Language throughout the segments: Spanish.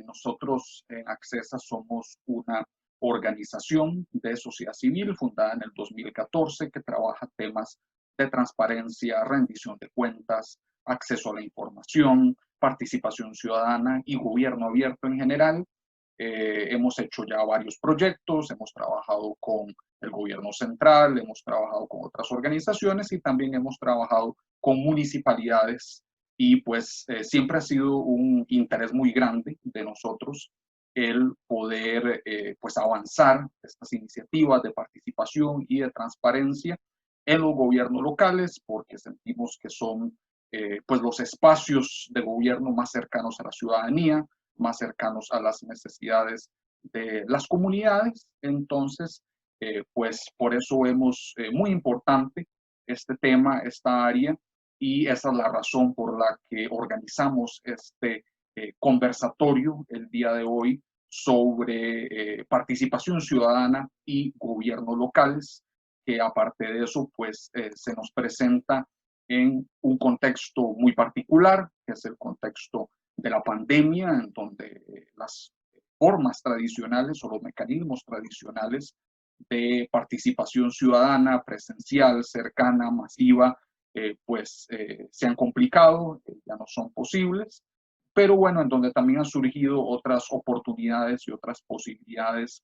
Nosotros en Accesa somos una organización de sociedad civil fundada en el 2014 que trabaja temas de transparencia, rendición de cuentas, acceso a la información, participación ciudadana y gobierno abierto en general. Hemos hecho ya varios proyectos, hemos trabajado con el gobierno central, hemos trabajado con otras organizaciones y también hemos trabajado con municipalidades y pues siempre ha sido un interés muy grande de nosotros el poder pues avanzar estas iniciativas de participación y de transparencia en los gobiernos locales porque sentimos que son pues los espacios de gobierno más cercanos a la ciudadanía, más cercanos a las necesidades de las comunidades. Entonces, pues por eso vemos muy importante este tema, esta área, y esa es la razón por la que organizamos este conversatorio el día de hoy sobre participación ciudadana y gobiernos locales, que aparte de eso, pues se nos presenta en un contexto muy particular, que es el contexto de la pandemia, en donde las formas tradicionales o los mecanismos tradicionales de participación ciudadana, presencial, cercana, masiva, se han complicado, ya no son posibles, pero bueno, en donde también han surgido otras oportunidades y otras posibilidades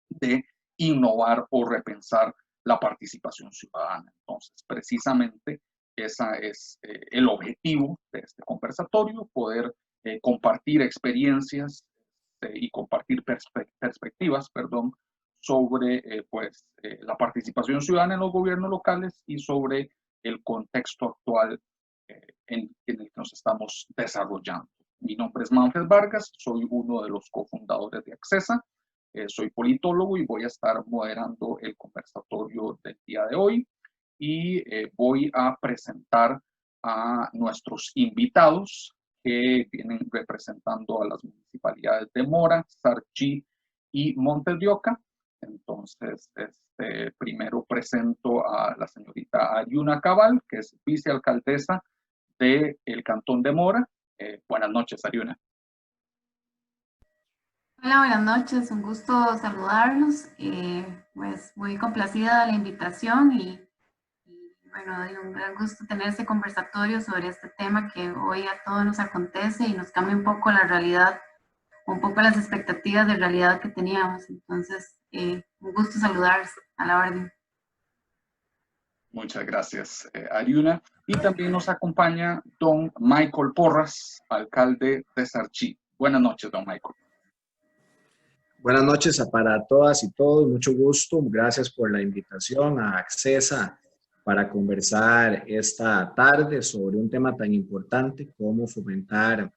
de innovar o repensar la participación ciudadana. Entonces, precisamente, ese es el objetivo de este conversatorio, poder compartir experiencias y compartir perspectivas, sobre la participación ciudadana en los gobiernos locales y sobre el contexto actual en el que nos estamos desarrollando. Mi nombre es Manfred Vargas, soy uno de los cofundadores de Accesa, soy politólogo y voy a estar moderando el conversatorio del día de hoy y voy a presentar a nuestros invitados que vienen representando a las municipalidades de Mora, Sarchí y Montes de Oca. Entonces, primero presento a la señorita Ariuna Cabal, que es vicealcaldesa del Cantón de Mora. Buenas noches, Ariuna. Hola, buenas noches, un gusto saludarlos. Pues muy complacida de la invitación y bueno, un gran gusto tener este conversatorio sobre este tema que hoy a todos nos acontece y nos cambia un poco la realidad, un poco las expectativas de realidad que teníamos. Entonces, un gusto saludarlos a la orden. Muchas gracias, Ariuna. Y también nos acompaña don Michael Porras, alcalde de Sarchí. Buenas noches, don Michael. Buenas noches para todas y todos, mucho gusto. Gracias por la invitación a Accesa para conversar esta tarde sobre un tema tan importante como fomentar,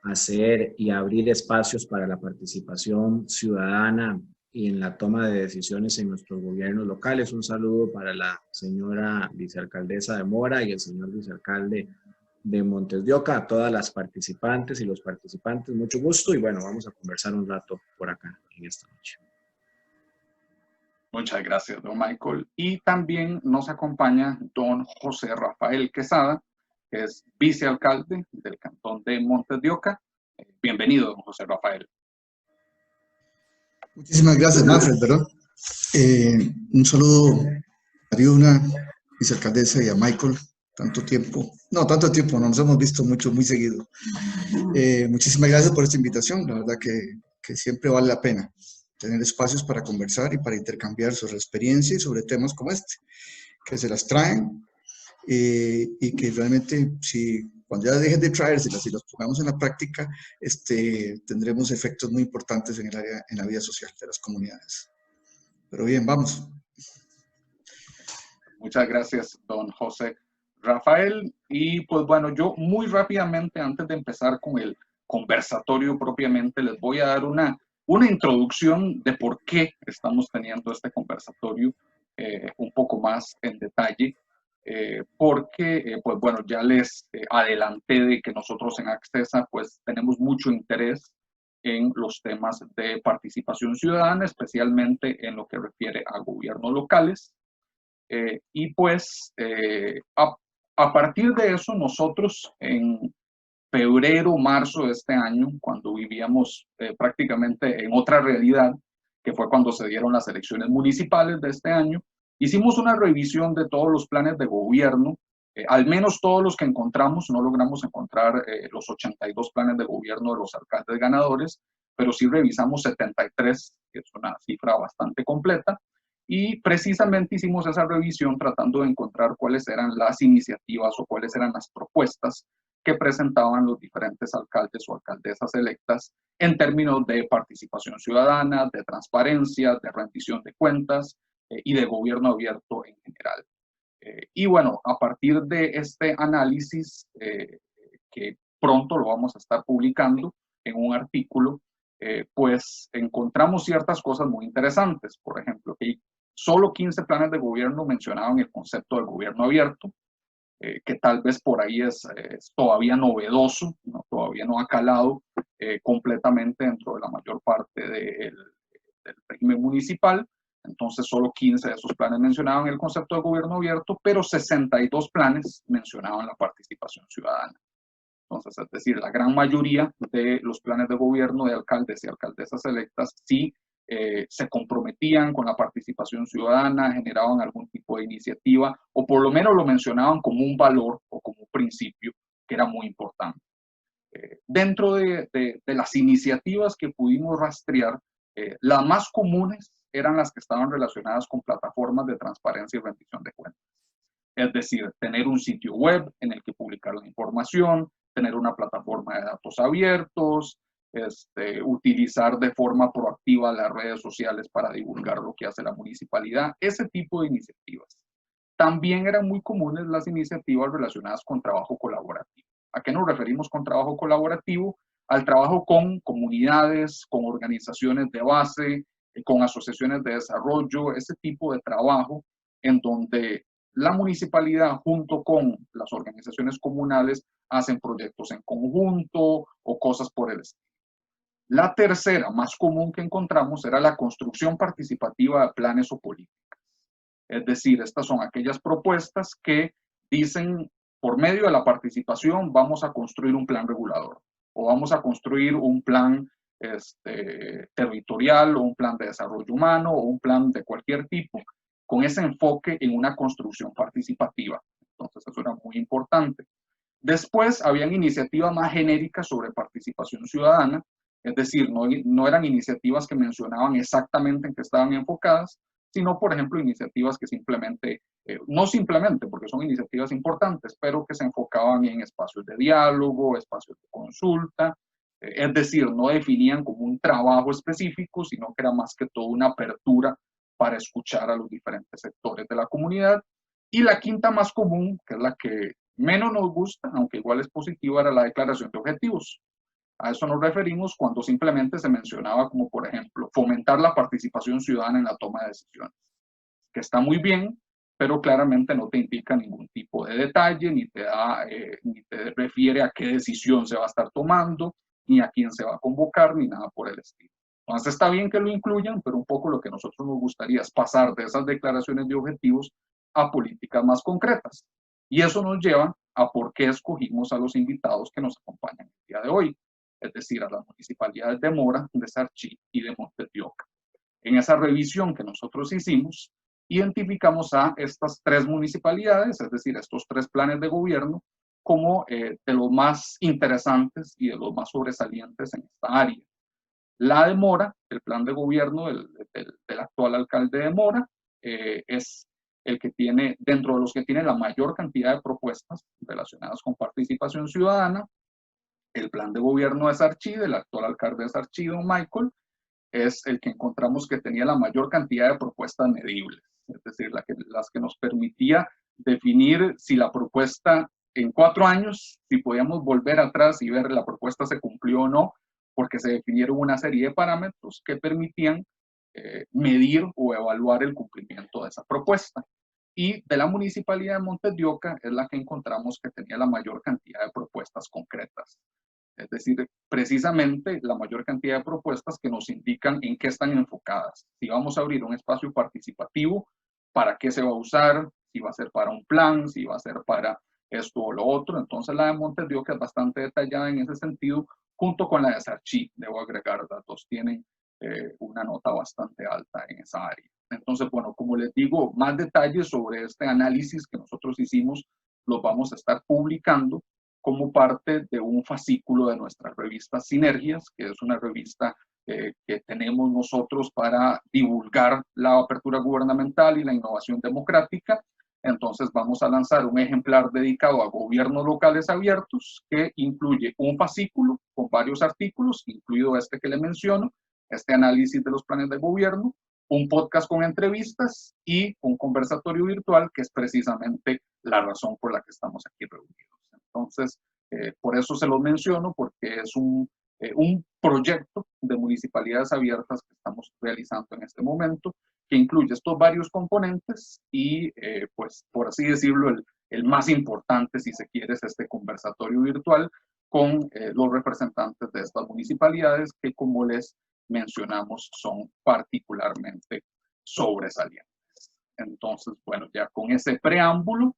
hacer y abrir espacios para la participación ciudadana y en la toma de decisiones en nuestros gobiernos locales. Un saludo para la señora vicealcaldesa de Mora y el señor vicealcalde de Montes de Oca, a todas las participantes y los participantes, mucho gusto y bueno, vamos a conversar un rato por acá en esta noche. Muchas gracias, don Michael. Y también nos acompaña don José Rafael Quesada, que es vicealcalde del Cantón de Montes de Oca. Bienvenido, don José Rafael. Muchísimas gracias, Manfred, ¿verdad? Un saludo a Ariuna, vicealcaldesa, y a Michael. Tanto tiempo, no nos hemos visto mucho, muy seguido. Muchísimas gracias por esta invitación, la verdad que siempre vale la pena tener espacios para conversar y para intercambiar sobre experiencia y sobre temas como este, que se las traen y que realmente cuando ya dejen de traérselas y las pongamos en la práctica, tendremos efectos muy importantes en el área, en la vida social de las comunidades. Pero bien, vamos. Muchas gracias, don José Rafael. Y pues bueno, yo muy rápidamente, antes de empezar con el conversatorio propiamente, les voy a dar una introducción de por qué estamos teniendo este conversatorio un poco más en detalle. Porque, pues bueno, ya les adelanté de que nosotros en Accesa pues tenemos mucho interés en los temas de participación ciudadana, especialmente en lo que refiere a gobiernos locales. Y pues a partir de eso nosotros en febrero, marzo de este año, cuando vivíamos prácticamente en otra realidad, que fue cuando se dieron las elecciones municipales de este año, hicimos una revisión de todos los planes de gobierno, al menos todos los que encontramos. No logramos encontrar los 82 planes de gobierno de los alcaldes ganadores, pero sí revisamos 73, que es una cifra bastante completa, y precisamente hicimos esa revisión tratando de encontrar cuáles eran las iniciativas o cuáles eran las propuestas que presentaban los diferentes alcaldes o alcaldesas electas en términos de participación ciudadana, de transparencia, de rendición de cuentas y de gobierno abierto en general. Y bueno, a partir de este análisis, que pronto lo vamos a estar publicando en un artículo, pues encontramos ciertas cosas muy interesantes. Por ejemplo, que solo 15 planes de gobierno mencionaban el concepto del gobierno abierto, que tal vez por ahí es todavía novedoso, ¿no? Todavía no ha calado completamente dentro de la mayor parte del régimen municipal. Entonces, solo 15 de esos planes mencionaban el concepto de gobierno abierto, pero 62 planes mencionaban la participación ciudadana. Entonces, es decir, la gran mayoría de los planes de gobierno de alcaldes y alcaldesas electas sí se comprometían con la participación ciudadana, generaban algún tipo de iniciativa, o por lo menos lo mencionaban como un valor o como un principio que era muy importante. Dentro de las iniciativas que pudimos rastrear, las más comunes eran las que estaban relacionadas con plataformas de transparencia y rendición de cuentas. Es decir, tener un sitio web en el que publicar la información, tener una plataforma de datos abiertos, utilizar de forma proactiva las redes sociales para divulgar lo que hace la municipalidad, ese tipo de iniciativas. También eran muy comunes las iniciativas relacionadas con trabajo colaborativo. ¿A qué nos referimos con trabajo colaborativo? Al trabajo con comunidades, con organizaciones de base, con asociaciones de desarrollo, ese tipo de trabajo en donde la municipalidad junto con las organizaciones comunales hacen proyectos en conjunto o cosas por el estilo. La tercera, más común que encontramos, era la construcción participativa de planes o políticas. Es decir, estas son aquellas propuestas que dicen, por medio de la participación vamos a construir un plan regulador o vamos a construir un plan territorial o un plan de desarrollo humano o un plan de cualquier tipo, con ese enfoque en una construcción participativa. Entonces, eso era muy importante. Después, habían iniciativas más genéricas sobre participación ciudadana, es decir, no eran iniciativas que mencionaban exactamente en qué estaban enfocadas, sino, por ejemplo, iniciativas que simplemente, no simplemente, porque son iniciativas importantes, pero que se enfocaban en espacios de diálogo, espacios de consulta, es decir, no definían como un trabajo específico, sino que era más que todo una apertura para escuchar a los diferentes sectores de la comunidad. Y la quinta más común, que es la que menos nos gusta, aunque igual es positiva, era la declaración de objetivos. A eso nos referimos cuando simplemente se mencionaba como, por ejemplo, fomentar la participación ciudadana en la toma de decisiones, que está muy bien, pero claramente no te indica ningún tipo de detalle, ni te refiere a qué decisión se va a estar tomando, ni a quién se va a convocar, ni nada por el estilo. Entonces está bien que lo incluyan, pero un poco lo que nosotros nos gustaría es pasar de esas declaraciones de objetivos a políticas más concretas. Y eso nos lleva a por qué escogimos a los invitados que nos acompañan el día de hoy, es decir, a las municipalidades de Mora, de Sarchí y de Montes de Oca. En esa revisión que nosotros hicimos, identificamos a estas tres municipalidades, es decir, estos tres planes de gobierno, como de los más interesantes y de los más sobresalientes en esta área. La de Mora, el plan de gobierno del actual alcalde de Mora, es el que tiene, dentro de los que tiene la mayor cantidad de propuestas relacionadas con participación ciudadana. El plan de gobierno de Sarchí, del actual alcalde de Sarchí, don Michael, es el que encontramos que tenía la mayor cantidad de propuestas medibles, es decir, las que nos permitía definir si la propuesta en 4 años, si podíamos volver atrás y ver la propuesta se cumplió o no, porque se definieron una serie de parámetros que permitían medir o evaluar el cumplimiento de esa propuesta. Y de la municipalidad de Montes de Oca es la que encontramos que tenía la mayor cantidad de propuestas concretas. Es decir, precisamente la mayor cantidad de propuestas que nos indican en qué están enfocadas. Si vamos a abrir un espacio participativo, ¿para qué se va a usar? Si va a ser para un plan, si va a ser para esto o lo otro. Entonces la de Montes de Oca es bastante detallada en ese sentido, junto con la de Sarchí, debo agregar, las dos tienen una nota bastante alta en esa área. Entonces, bueno, como les digo, más detalles sobre este análisis que nosotros hicimos los vamos a estar publicando como parte de un fascículo de nuestra revista Sinergias, que es una revista que tenemos nosotros para divulgar la apertura gubernamental y la innovación democrática. Entonces vamos a lanzar un ejemplar dedicado a gobiernos locales abiertos que incluye un fascículo con varios artículos, incluido este que le menciono, este análisis de los planes de gobierno, un podcast con entrevistas y un conversatorio virtual, que es precisamente la razón por la que estamos aquí reunidos. Entonces, por eso se los menciono, porque es un proyecto de municipalidades abiertas que estamos realizando en este momento, que incluye estos varios componentes y, pues, por así decirlo, el más importante, si se quiere, es este conversatorio virtual con los representantes de estas municipalidades que, como les mencionamos, son particularmente sobresalientes. Entonces, bueno, ya con ese preámbulo,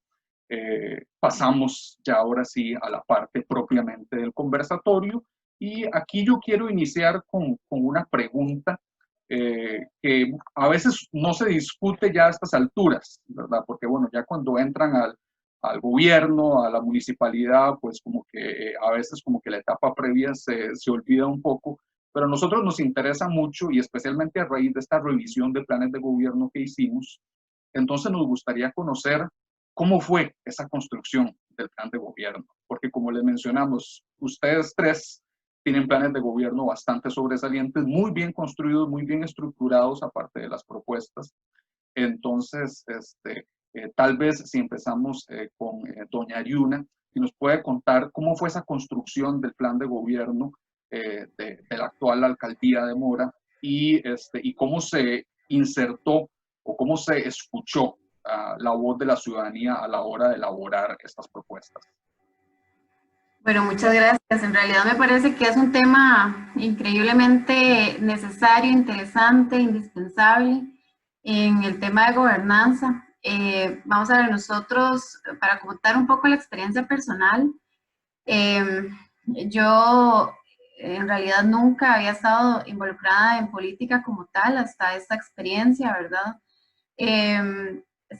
pasamos ya ahora sí a la parte propiamente del conversatorio. Y aquí yo quiero iniciar con una pregunta que a veces no se discute ya a estas alturas, ¿verdad? Porque, bueno, ya cuando entran al gobierno, a la municipalidad, pues como que a veces como que la etapa previa se olvida un poco, pero a nosotros nos interesa mucho, y especialmente a raíz de esta revisión de planes de gobierno que hicimos, entonces nos gustaría conocer cómo fue esa construcción del plan de gobierno, porque como les mencionamos, ustedes tres tienen planes de gobierno bastante sobresalientes, muy bien construidos, muy bien estructurados, aparte de las propuestas. Entonces, tal vez si empezamos con doña Ariuna, y nos puede contar cómo fue esa construcción del plan de gobierno de la actual alcaldía de Mora, y cómo se insertó o cómo se escuchó la voz de la ciudadanía a la hora de elaborar estas propuestas. Bueno, muchas gracias. En realidad me parece que es un tema increíblemente necesario, interesante, indispensable en el tema de gobernanza. Vamos a ver, nosotros, para contar un poco la experiencia personal, yo en realidad nunca había estado involucrada en política como tal hasta esta experiencia, ¿verdad?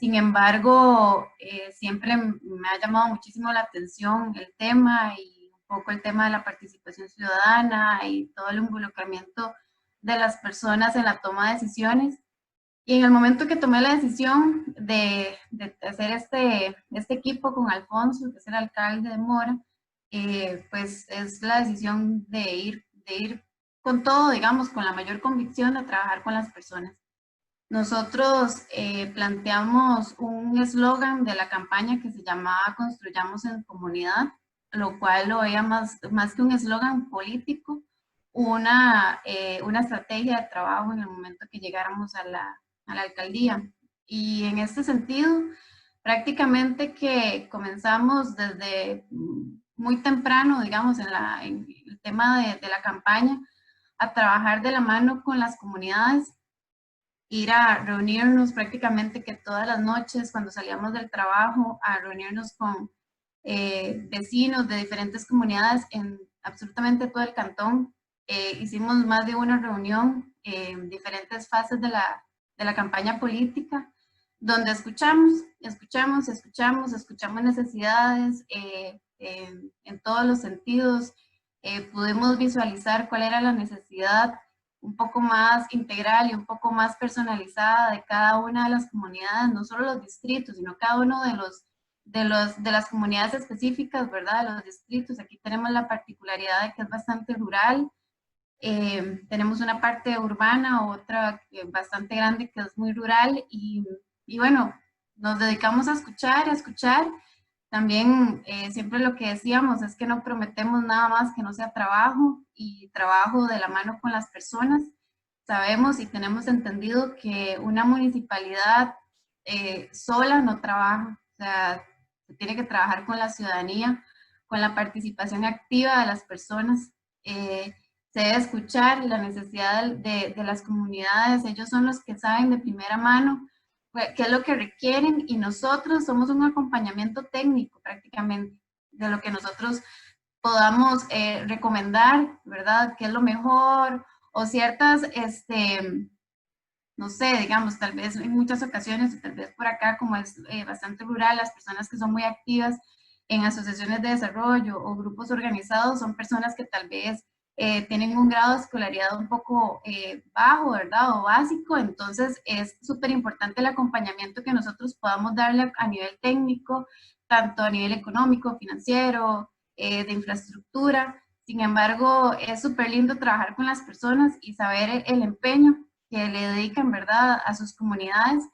Sin embargo, siempre me ha llamado muchísimo la atención el tema y un poco el tema de la participación ciudadana y todo el involucramiento de las personas en la toma de decisiones. Y en el momento que tomé la decisión de hacer este equipo con Alfonso, que es el alcalde de Mora, pues es la decisión de ir con todo, digamos, con la mayor convicción de trabajar con las personas. Nosotros planteamos un eslogan de la campaña que se llamaba Construyamos en Comunidad, lo cual lo veía más que un eslogan político, una estrategia de trabajo en el momento que llegáramos a la alcaldía. Y en este sentido, prácticamente que comenzamos desde muy temprano, digamos, en el tema de la campaña, a trabajar de la mano con las comunidades, ir a reunirnos prácticamente que todas las noches cuando salíamos del trabajo, a reunirnos con vecinos de diferentes comunidades en absolutamente todo el cantón. Hicimos más de una reunión en diferentes fases de la campaña política, donde escuchamos necesidades en todos los sentidos. Pudimos visualizar cuál era la necesidad un poco más integral y un poco más personalizada de cada una de las comunidades, no solo los distritos, sino cada uno de las comunidades específicas, ¿verdad? De los distritos. Aquí tenemos la particularidad de que es bastante rural. Tenemos una parte urbana, otra bastante grande que es muy rural, y bueno, nos dedicamos a escuchar. También siempre lo que decíamos es que no prometemos nada más que no sea trabajo, y trabajo de la mano con las personas. Sabemos y tenemos entendido que una municipalidad sola no trabaja, o sea, se tiene que trabajar con la ciudadanía, con la participación activa de las personas. Se debe escuchar la necesidad de las comunidades. Ellos son los que saben de primera mano qué es lo que requieren, y nosotros somos un acompañamiento técnico prácticamente de lo que nosotros podamos recomendar, ¿verdad? ¿Qué es lo mejor? O ciertas, no sé, digamos, tal vez en muchas ocasiones, tal vez por acá, como es bastante rural, las personas que son muy activas en asociaciones de desarrollo o grupos organizados son personas que tal vez tienen un grado de escolaridad un poco bajo, ¿verdad? O básico. Entonces es súper importante el acompañamiento que nosotros podamos darle a nivel técnico, tanto a nivel económico, financiero, de infraestructura. Sin embargo, es súper lindo trabajar con las personas y saber el empeño que le dedican, ¿verdad?, a sus comunidades,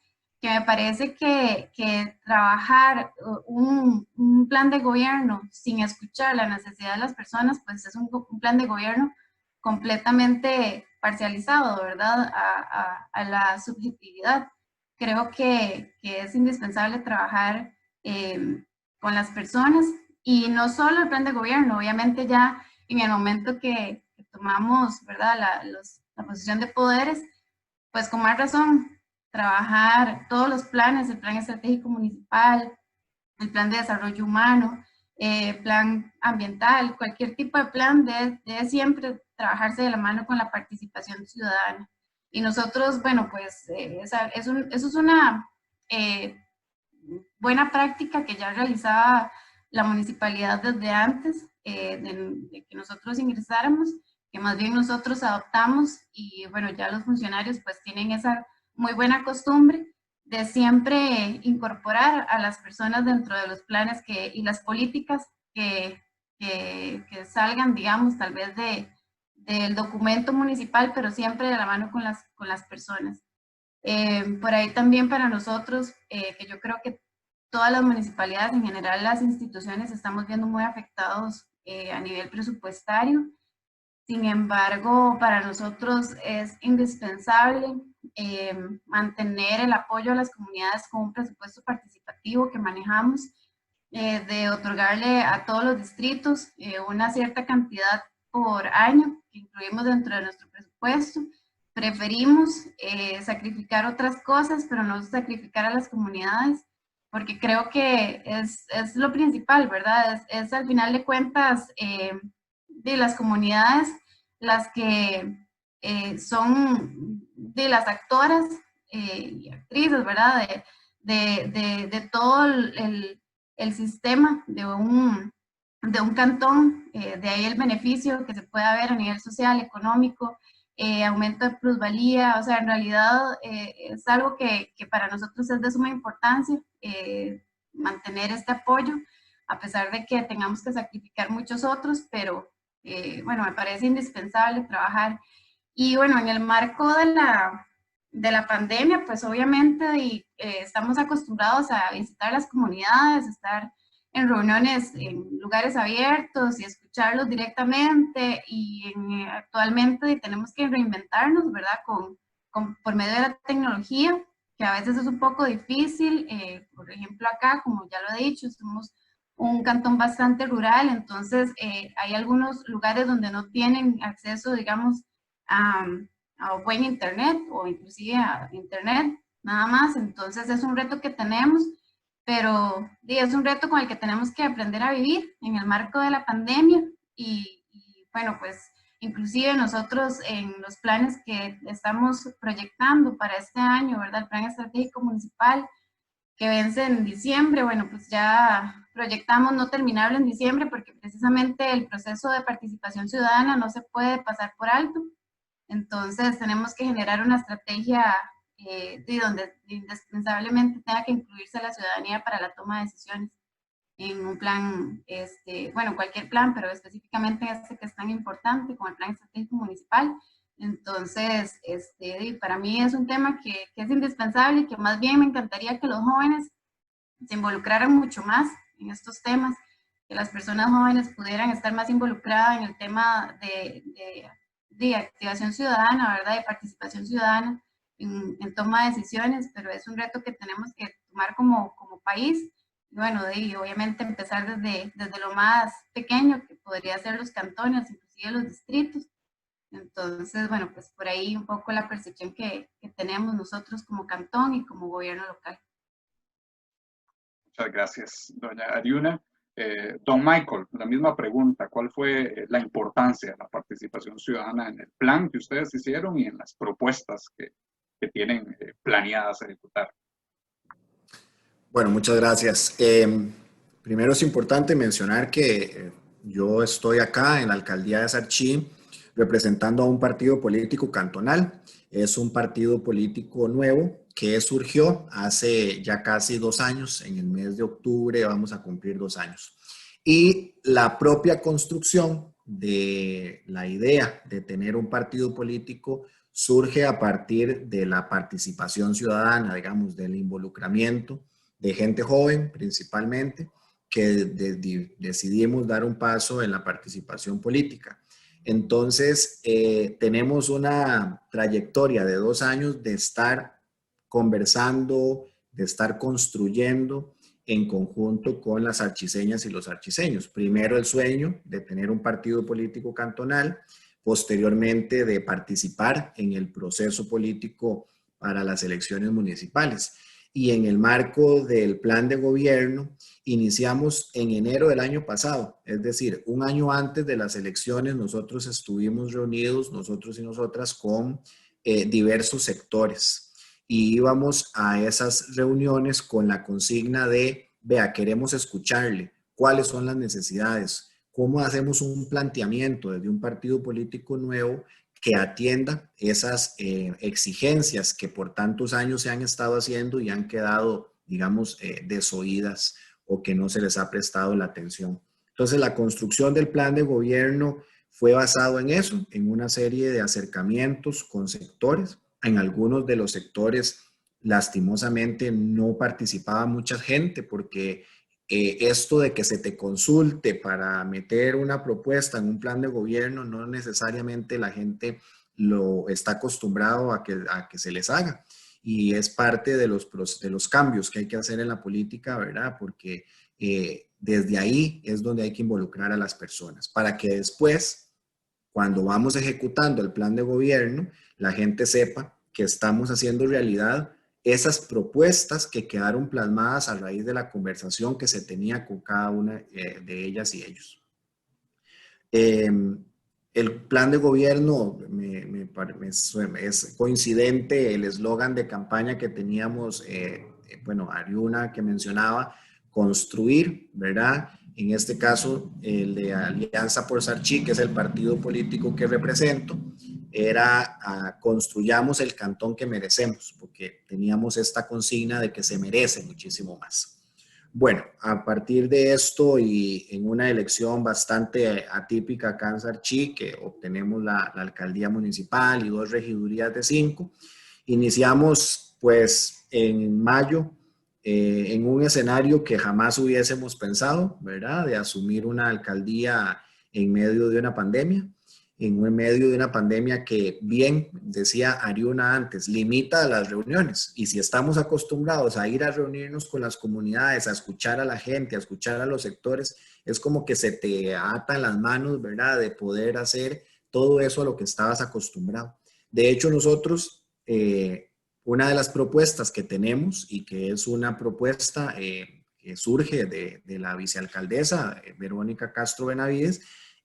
que me parece que trabajar un plan de gobierno sin escuchar la necesidad de las personas, pues es un plan de gobierno completamente parcializado, ¿verdad?, a la subjetividad. Creo que es indispensable trabajar con las personas, y no solo el plan de gobierno, obviamente ya en el momento que tomamos, ¿verdad?, la posición de poderes, pues con más razón, trabajar todos los planes, el plan estratégico municipal, el plan de desarrollo humano, plan ambiental, cualquier tipo de plan debe siempre trabajarse de la mano con la participación ciudadana. Y nosotros, bueno, pues eso es una buena práctica que ya realizaba la municipalidad desde antes de que nosotros ingresáramos, que más bien nosotros adoptamos, y bueno, ya los funcionarios pues tienen esa muy buena costumbre de siempre incorporar a las personas dentro de los planes y las políticas que salgan, digamos, tal vez del documento municipal, pero siempre de la mano con las personas. Por ahí también para nosotros, que yo creo que todas las municipalidades, en general las instituciones, estamos viendo muy afectados a nivel presupuestario. Sin embargo, para nosotros es indispensable mantener el apoyo a las comunidades con un presupuesto participativo que manejamos, de otorgarle a todos los distritos una cierta cantidad por año que incluimos dentro de nuestro presupuesto. Preferimos sacrificar otras cosas, pero no sacrificar a las comunidades, porque creo que es lo principal, ¿verdad? Es al final de cuentas de las comunidades las que son de las actoras y actrices, ¿verdad? De todo el sistema de un cantón, de ahí el beneficio que se puede ver a nivel social, económico, aumento de plusvalía. O sea, en realidad es algo que para nosotros es de suma importancia mantener este apoyo, a pesar de que tengamos que sacrificar muchos otros, pero bueno, me parece indispensable trabajar. Y bueno, en el marco de la pandemia, pues obviamente estamos acostumbrados a visitar las comunidades, estar en reuniones en lugares abiertos y escucharlos directamente, y actualmente tenemos que reinventarnos, ¿verdad? Por medio de la tecnología, que a veces es un poco difícil. Por ejemplo, acá, como ya lo he dicho, somos un cantón bastante rural, entonces hay algunos lugares donde no tienen acceso, digamos, a buen internet, o inclusive a internet nada más. Entonces es un reto que tenemos, pero es un reto con el que tenemos que aprender a vivir en el marco de la pandemia. Y bueno, pues inclusive nosotros en los planes que estamos proyectando para este año, ¿verdad? El plan estratégico municipal que vence en diciembre, bueno, pues ya proyectamos no terminarlo en diciembre, porque precisamente el proceso de participación ciudadana no se puede pasar por alto. Entonces tenemos que generar una estrategia donde indispensablemente tenga que incluirse la ciudadanía para la toma de decisiones en un plan, bueno, cualquier plan, pero específicamente este que es tan importante como el plan estratégico municipal. Entonces, para mí es un tema que es indispensable, y que más bien me encantaría que los jóvenes se involucraran mucho más en estos temas, que las personas jóvenes pudieran estar más involucradas en el tema de activación ciudadana, ¿verdad? De participación ciudadana en toma de decisiones, pero es un reto que tenemos que tomar como país. Y bueno, obviamente empezar desde lo más pequeño, que podría ser los cantones, inclusive los distritos, Entonces, bueno, pues por ahí un poco la percepción que tenemos nosotros como cantón y como gobierno local. Muchas gracias, doña Ariuna. Don Michael, la misma pregunta, ¿cuál fue la importancia de la participación ciudadana en el plan que ustedes hicieron y en las propuestas que tienen planeadas ejecutar? Bueno, muchas gracias. Primero es importante mencionar que yo estoy acá en la alcaldía de Sarchí representando a un partido político cantonal. Es un partido político nuevo que surgió hace ya casi 2 años. En el mes de octubre vamos a cumplir 2 años. Y la propia construcción de la idea de tener un partido político surge a partir de la participación ciudadana, digamos, del involucramiento de gente joven principalmente, que decidimos dar un paso en la participación política. Entonces, tenemos una trayectoria de 2 años de estar conversando, de estar construyendo en conjunto con las archiseñas y los archiseños. Primero el sueño de tener un partido político cantonal, posteriormente de participar en el proceso político para las elecciones municipales. Y en el marco del plan de gobierno iniciamos en enero del año pasado, es decir, un año antes de las elecciones nosotros estuvimos reunidos, nosotros y nosotras, con diversos sectores y íbamos a esas reuniones con la consigna de, vea, queremos escucharle, cuáles son las necesidades, cómo hacemos un planteamiento desde un partido político nuevo que atienda esas exigencias que por tantos años se han estado haciendo y han quedado, digamos, desoídas o que no se les ha prestado la atención. Entonces, la construcción del plan de gobierno fue basado en eso, en una serie de acercamientos con sectores. En algunos de los sectores, lastimosamente, no participaba mucha gente porque esto de que se te consulte para meter una propuesta en un plan de gobierno, no necesariamente la gente lo está acostumbrado a que se les haga. Y es parte de los cambios que hay que hacer en la política, ¿verdad? Porque desde ahí es donde hay que involucrar a las personas, para que después, cuando vamos ejecutando el plan de gobierno, la gente sepa que estamos haciendo realidad esas propuestas que quedaron plasmadas a raíz de la conversación que se tenía con cada una de ellas y ellos. El plan de gobierno es coincidente, el eslogan de campaña que teníamos, bueno, Ariuna que mencionaba, construir, ¿verdad? En este caso, el de Alianza por Sarchí, que es el partido político que represento, era construyamos el cantón que merecemos, porque teníamos esta consigna de que se merece muchísimo más. Bueno, a partir de esto y en una elección bastante atípica acá en Sarchí, que obtenemos la alcaldía municipal y 2 regidurías de 5, iniciamos pues en mayo en un escenario que jamás hubiésemos pensado, ¿verdad? De asumir una alcaldía en medio de una pandemia. En medio de una pandemia que, bien decía Ariuna antes, limita las reuniones. Y si estamos acostumbrados a ir a reunirnos con las comunidades, a escuchar a la gente, a escuchar a los sectores, es como que se te atan las manos, ¿verdad? De poder hacer todo eso a lo que estabas acostumbrado. De hecho, nosotros, una de las propuestas que tenemos y que es una propuesta que surge de la vicealcaldesa Verónica Castro Benavides,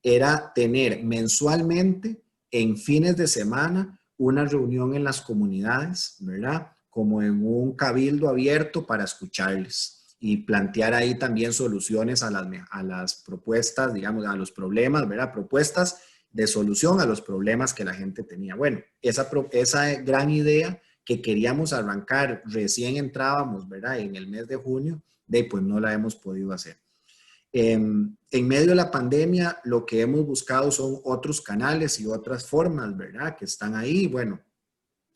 era tener mensualmente, en fines de semana, una reunión en las comunidades, ¿verdad? Como en un cabildo abierto para escucharles y plantear ahí también soluciones a las propuestas, digamos, a los problemas, ¿verdad? Propuestas de solución a los problemas que la gente tenía. Bueno, esa gran idea que queríamos arrancar, recién entrábamos, ¿verdad? En el mes de junio, pues no la hemos podido hacer. En medio de la pandemia, lo que hemos buscado son otros canales y otras formas, ¿verdad? Que están ahí. Bueno,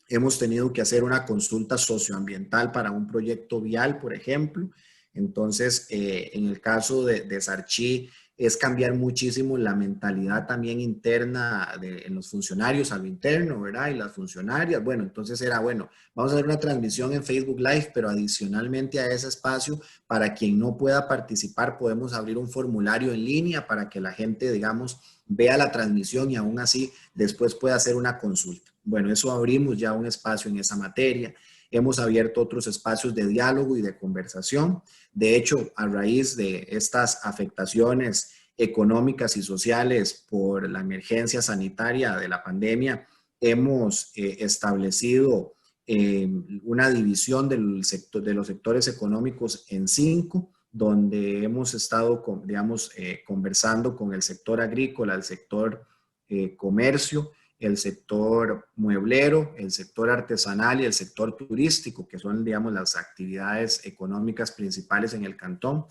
hemos tenido que hacer una consulta socioambiental para un proyecto vial, por ejemplo. Entonces, en el caso de Sarchí, es cambiar muchísimo la mentalidad también interna en los funcionarios a lo interno, ¿verdad? Y las funcionarias, bueno, entonces era, bueno, vamos a hacer una transmisión en Facebook Live, pero adicionalmente a ese espacio, para quien no pueda participar, podemos abrir un formulario en línea para que la gente, digamos, vea la transmisión y aún así después pueda hacer una consulta. Bueno, eso abrimos ya un espacio en esa materia. Hemos abierto otros espacios de diálogo y de conversación. De hecho, a raíz de estas afectaciones económicas y sociales por la emergencia sanitaria de la pandemia, hemos establecido una división del sector, de los sectores económicos en 5, donde hemos estado, digamos, conversando con el sector agrícola, el sector comercio, el sector mueblero, el sector artesanal y el sector turístico, que son, digamos, las actividades económicas principales en el cantón.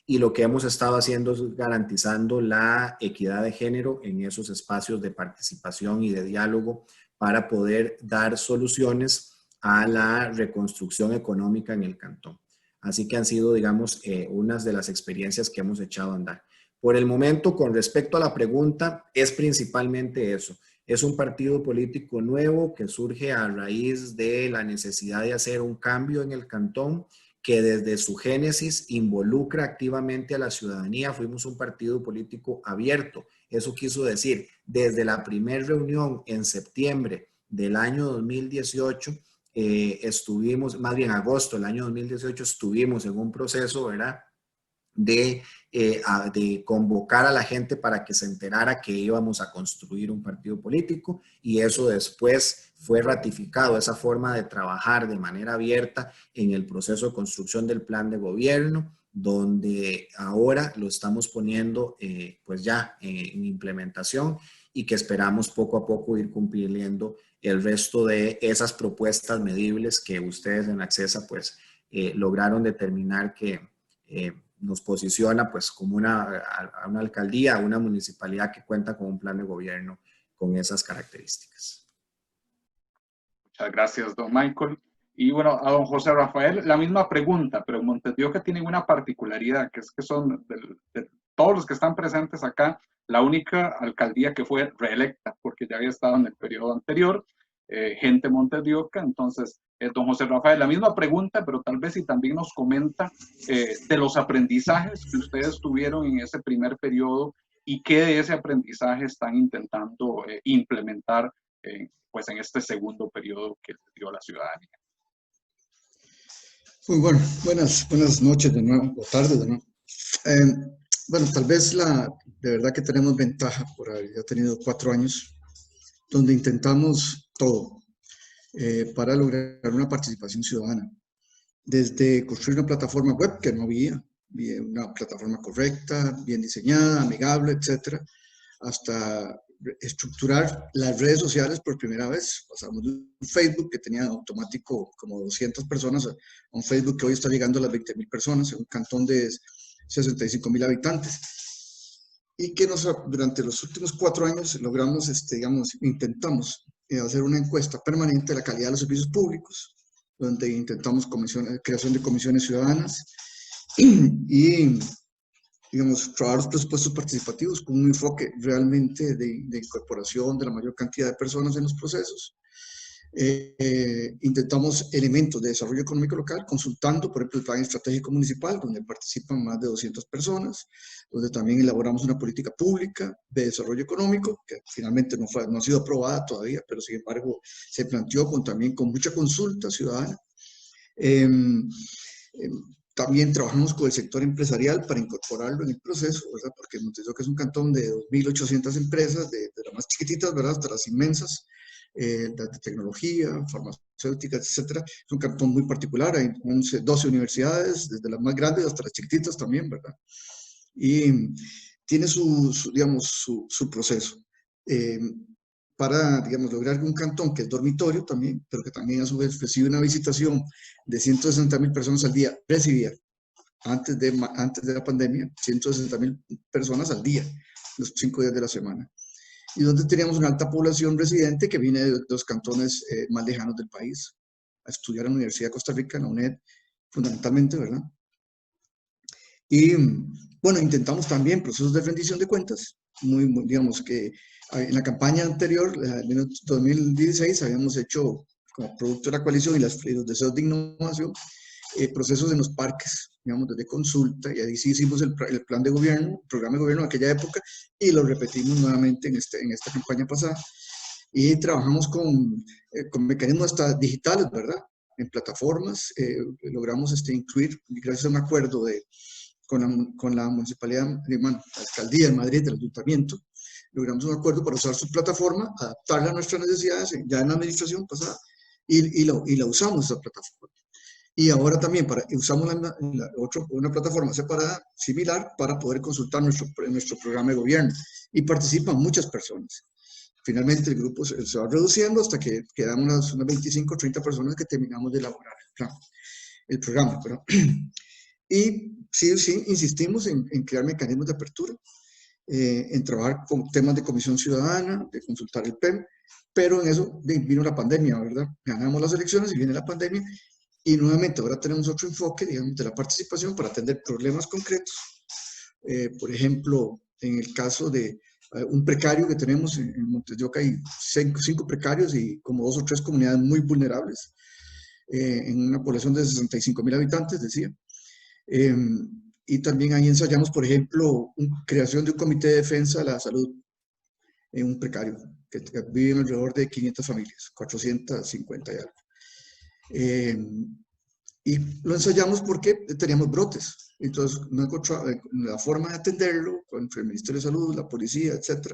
Y lo que hemos estado haciendo es garantizando la equidad de género en esos espacios de participación y de diálogo para poder dar soluciones a la reconstrucción económica en el cantón. Así que han sido, digamos, unas de las experiencias que hemos echado a andar. Por el momento, con respecto a la pregunta, es principalmente eso. Es un partido político nuevo que surge a raíz de la necesidad de hacer un cambio en el cantón, que desde su génesis involucra activamente a la ciudadanía. Fuimos un partido político abierto. Eso quiso decir, desde la primera reunión en septiembre del año 2018, estuvimos, más bien agosto del año 2018, estuvimos en un proceso, ¿verdad?, de convocar a la gente para que se enterara que íbamos a construir un partido político, y eso después fue ratificado, esa forma de trabajar de manera abierta en el proceso de construcción del plan de gobierno, donde ahora lo estamos poniendo pues ya en implementación, y que esperamos poco a poco ir cumpliendo el resto de esas propuestas medibles que ustedes en Accesa pues lograron determinar que nos posiciona pues como una alcaldía, una municipalidad que cuenta con un plan de gobierno con esas características. Muchas gracias, don Michael. Y bueno, a don José Rafael, la misma pregunta, pero Montes de Oca tiene una particularidad, que es que son de todos los que están presentes acá, la única alcaldía que fue reelecta, porque ya había estado en el periodo anterior, gente Montes de Oca. Entonces, don José Rafael, la misma pregunta, pero tal vez si también nos comenta de los aprendizajes que ustedes tuvieron en ese primer periodo y qué de ese aprendizaje están intentando implementar pues en este segundo periodo que les dio a la ciudadanía. Muy bueno, buenas noches de nuevo, o tardes de nuevo. Bueno, tal vez de verdad que tenemos ventaja por haber ya tenido 4 años donde intentamos todo para lograr una participación ciudadana. Desde construir una plataforma web que no había, una plataforma correcta, bien diseñada, amigable, etcétera, hasta estructurar las redes sociales por primera vez. Pasamos de un Facebook que tenía automático como 200 personas a un Facebook que hoy está llegando a las 20.000 personas en un cantón de 65.000 habitantes. Y que durante los últimos 4 años logramos, digamos, intentamos hacer una encuesta permanente de la calidad de los servicios públicos, donde intentamos creación de comisiones ciudadanas y, digamos, trabajar los presupuestos participativos con un enfoque realmente de incorporación de la mayor cantidad de personas en los procesos. Intentamos elementos de desarrollo económico local, consultando, por ejemplo, el plan estratégico municipal, donde participan más de 200 personas, donde también elaboramos una política pública de desarrollo económico, que finalmente no ha sido aprobada todavía, pero sin embargo se planteó también con mucha consulta ciudadana. También trabajamos con el sector empresarial para incorporarlo en el proceso, ¿verdad? Porque Montes de Oca es un cantón de 2.800 empresas, de las más chiquititas, ¿verdad?, hasta las inmensas, de tecnología, farmacéuticas, etcétera. Es un cantón muy particular, hay 12 universidades, desde las más grandes hasta las chiquititas también, ¿verdad? Y tiene digamos, su proceso. Para, digamos, lograr un cantón que es dormitorio también, pero que también a su vez recibe una visitación de 160.000 personas al día, recibía antes de la pandemia 160.000 personas al día, los 5 días de la semana. Y donde teníamos una alta población residente que viene de los cantones más lejanos del país, a estudiar en la Universidad de Costa Rica, en la UNED, fundamentalmente, ¿verdad? Y bueno, intentamos también procesos de rendición de cuentas, digamos que en la campaña anterior, en 2016, habíamos hecho como producto de la coalición y los deseos de innovación, procesos en los parques, digamos, de consulta, y ahí sí hicimos el plan de gobierno, el programa de gobierno de aquella época, y lo repetimos nuevamente en esta campaña pasada. Y trabajamos con mecanismos hasta digitales, ¿verdad? En plataformas, logramos incluir, gracias a un acuerdo con la municipalidad, la alcaldía de Madrid, el ayuntamiento, logramos un acuerdo para usar su plataforma, adaptarla a nuestras necesidades, ya en la administración pasada, y la usamos esa plataforma. Y ahora también usamos una plataforma separada, similar, para poder consultar nuestro programa de gobierno. Y participan muchas personas. Finalmente el grupo se va reduciendo hasta que quedan unas 25 o 30 personas que terminamos de elaborar el programa. Y sí, insistimos en crear mecanismos de apertura, en trabajar con temas de comisión ciudadana, de consultar el PEM, pero en eso vino la pandemia, ¿verdad? Ganamos las elecciones y viene la pandemia, y nuevamente ahora tenemos otro enfoque, digamos, de la participación para atender problemas concretos. Por ejemplo, en el caso de un precario que tenemos en Montes de Oca, hay 5 precarios y como 2 o 3 comunidades muy vulnerables, en una población de 65.000 habitantes, decía. Y también ahí ensayamos, por ejemplo, creación de un comité de defensa de la salud en un precario, que viven alrededor de 500 familias, 450 y algo. Y lo ensayamos porque teníamos brotes. Entonces, no encontramos la forma de atenderlo, con el Ministerio de Salud, la policía, etc.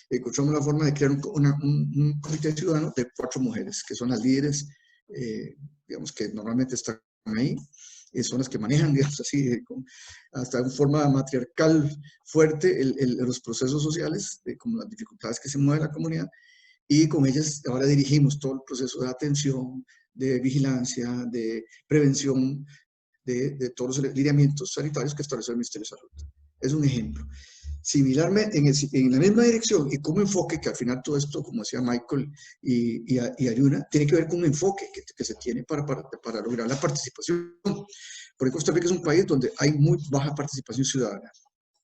Encontramos la forma de crear un comité ciudadano de 4 mujeres, que son las líderes, digamos, que normalmente están ahí, y son las que manejan, digamos así, hasta en forma matriarcal fuerte, los procesos sociales, como las dificultades que se mueve la comunidad, y con ellas ahora dirigimos todo el proceso de atención, de vigilancia, de prevención, de todos los lineamientos sanitarios que establece el Ministerio de Salud. Es un ejemplo. Similarmente, en la misma dirección y como enfoque, que al final todo esto, como decía Michael y Aruna, tiene que ver con un enfoque que se tiene para lograr la participación. Porque Costa Rica es un país donde hay muy baja participación ciudadana,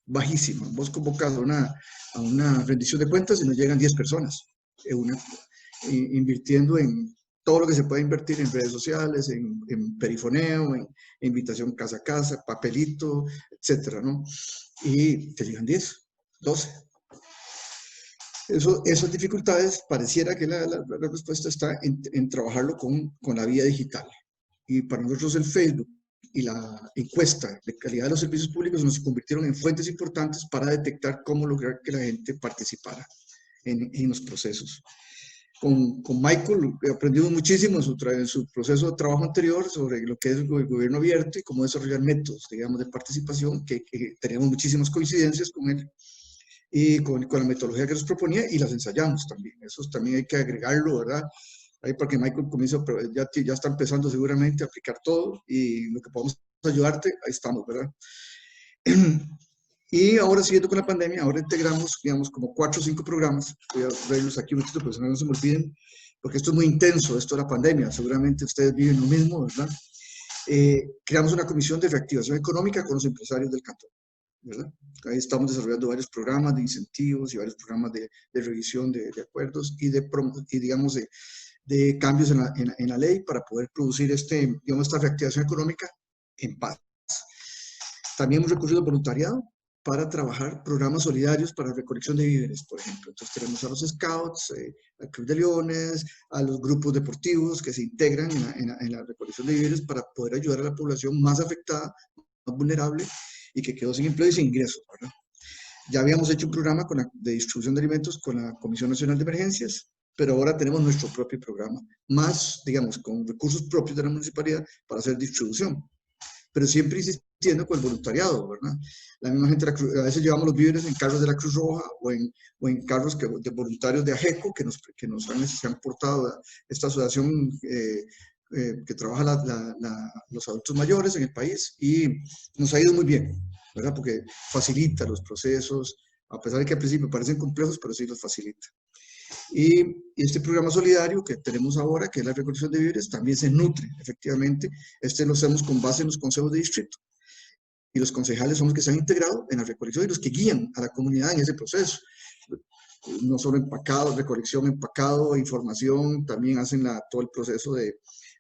bajísima. Vos convocas a una rendición de cuentas y nos llegan 10 personas, invirtiendo en todo lo que se puede invertir en redes sociales, en perifoneo, en invitación casa a casa, papelito, etcétera, ¿no? Y te llegan 10, 12. Esas dificultades, pareciera que la respuesta está en trabajarlo con la vía digital. Y para nosotros el Facebook y la encuesta de calidad de los servicios públicos nos convirtieron en fuentes importantes para detectar cómo lograr que la gente participara en los procesos. Con Michael aprendimos muchísimo en su proceso de trabajo anterior sobre lo que es el gobierno abierto y cómo desarrollar métodos, digamos, de participación, que teníamos muchísimas coincidencias con él y con la metodología que nos proponía, y las ensayamos también. Eso también hay que agregarlo, ¿verdad? Ahí para que Michael comience, pero ya está empezando seguramente a aplicar todo, y lo que podamos ayudarte, ahí estamos, ¿verdad? Y ahora, siguiendo con la pandemia, ahora integramos, digamos, como 4 o 5 programas. Voy a verlos aquí un poquito, pues no se me olviden, porque esto es muy intenso, esto de la pandemia. Seguramente ustedes viven lo mismo, ¿verdad? Creamos una comisión de reactivación económica con los empresarios del cantón, ¿verdad? Ahí estamos desarrollando varios programas de incentivos y varios programas de revisión de acuerdos y digamos, de cambios en la ley para poder producir digamos, esta reactivación económica en paz. También hemos recurrido al voluntariado para trabajar programas solidarios para recolección de víveres, por ejemplo. Entonces tenemos a los Scouts, al Club de Leones, a los grupos deportivos que se integran en la recolección de víveres para poder ayudar a la población más afectada, más vulnerable y que quedó sin empleo y sin ingresos, ¿verdad? Ya habíamos hecho un programa de distribución de alimentos con la Comisión Nacional de Emergencias, pero ahora tenemos nuestro propio programa, más, digamos, con recursos propios de la municipalidad para hacer distribución, pero siempre insistiendo con el voluntariado, ¿verdad? La misma gente, a veces llevamos los víveres en carros de la Cruz Roja o en carros de voluntarios de AGECO que se han portado a esta asociación que trabaja los adultos mayores en el país, y nos ha ido muy bien, ¿verdad? Porque facilita los procesos, a pesar de que al principio parecen complejos, pero sí los facilita. Y este programa solidario que tenemos ahora, que es la recolección de víveres, también se nutre, efectivamente. Lo hacemos con base en los consejos de distrito. y los concejales son los que se han integrado en la recolección y los que guían a la comunidad en ese proceso. No solo empacado, recolección, empacado, información, también hacen todo el proceso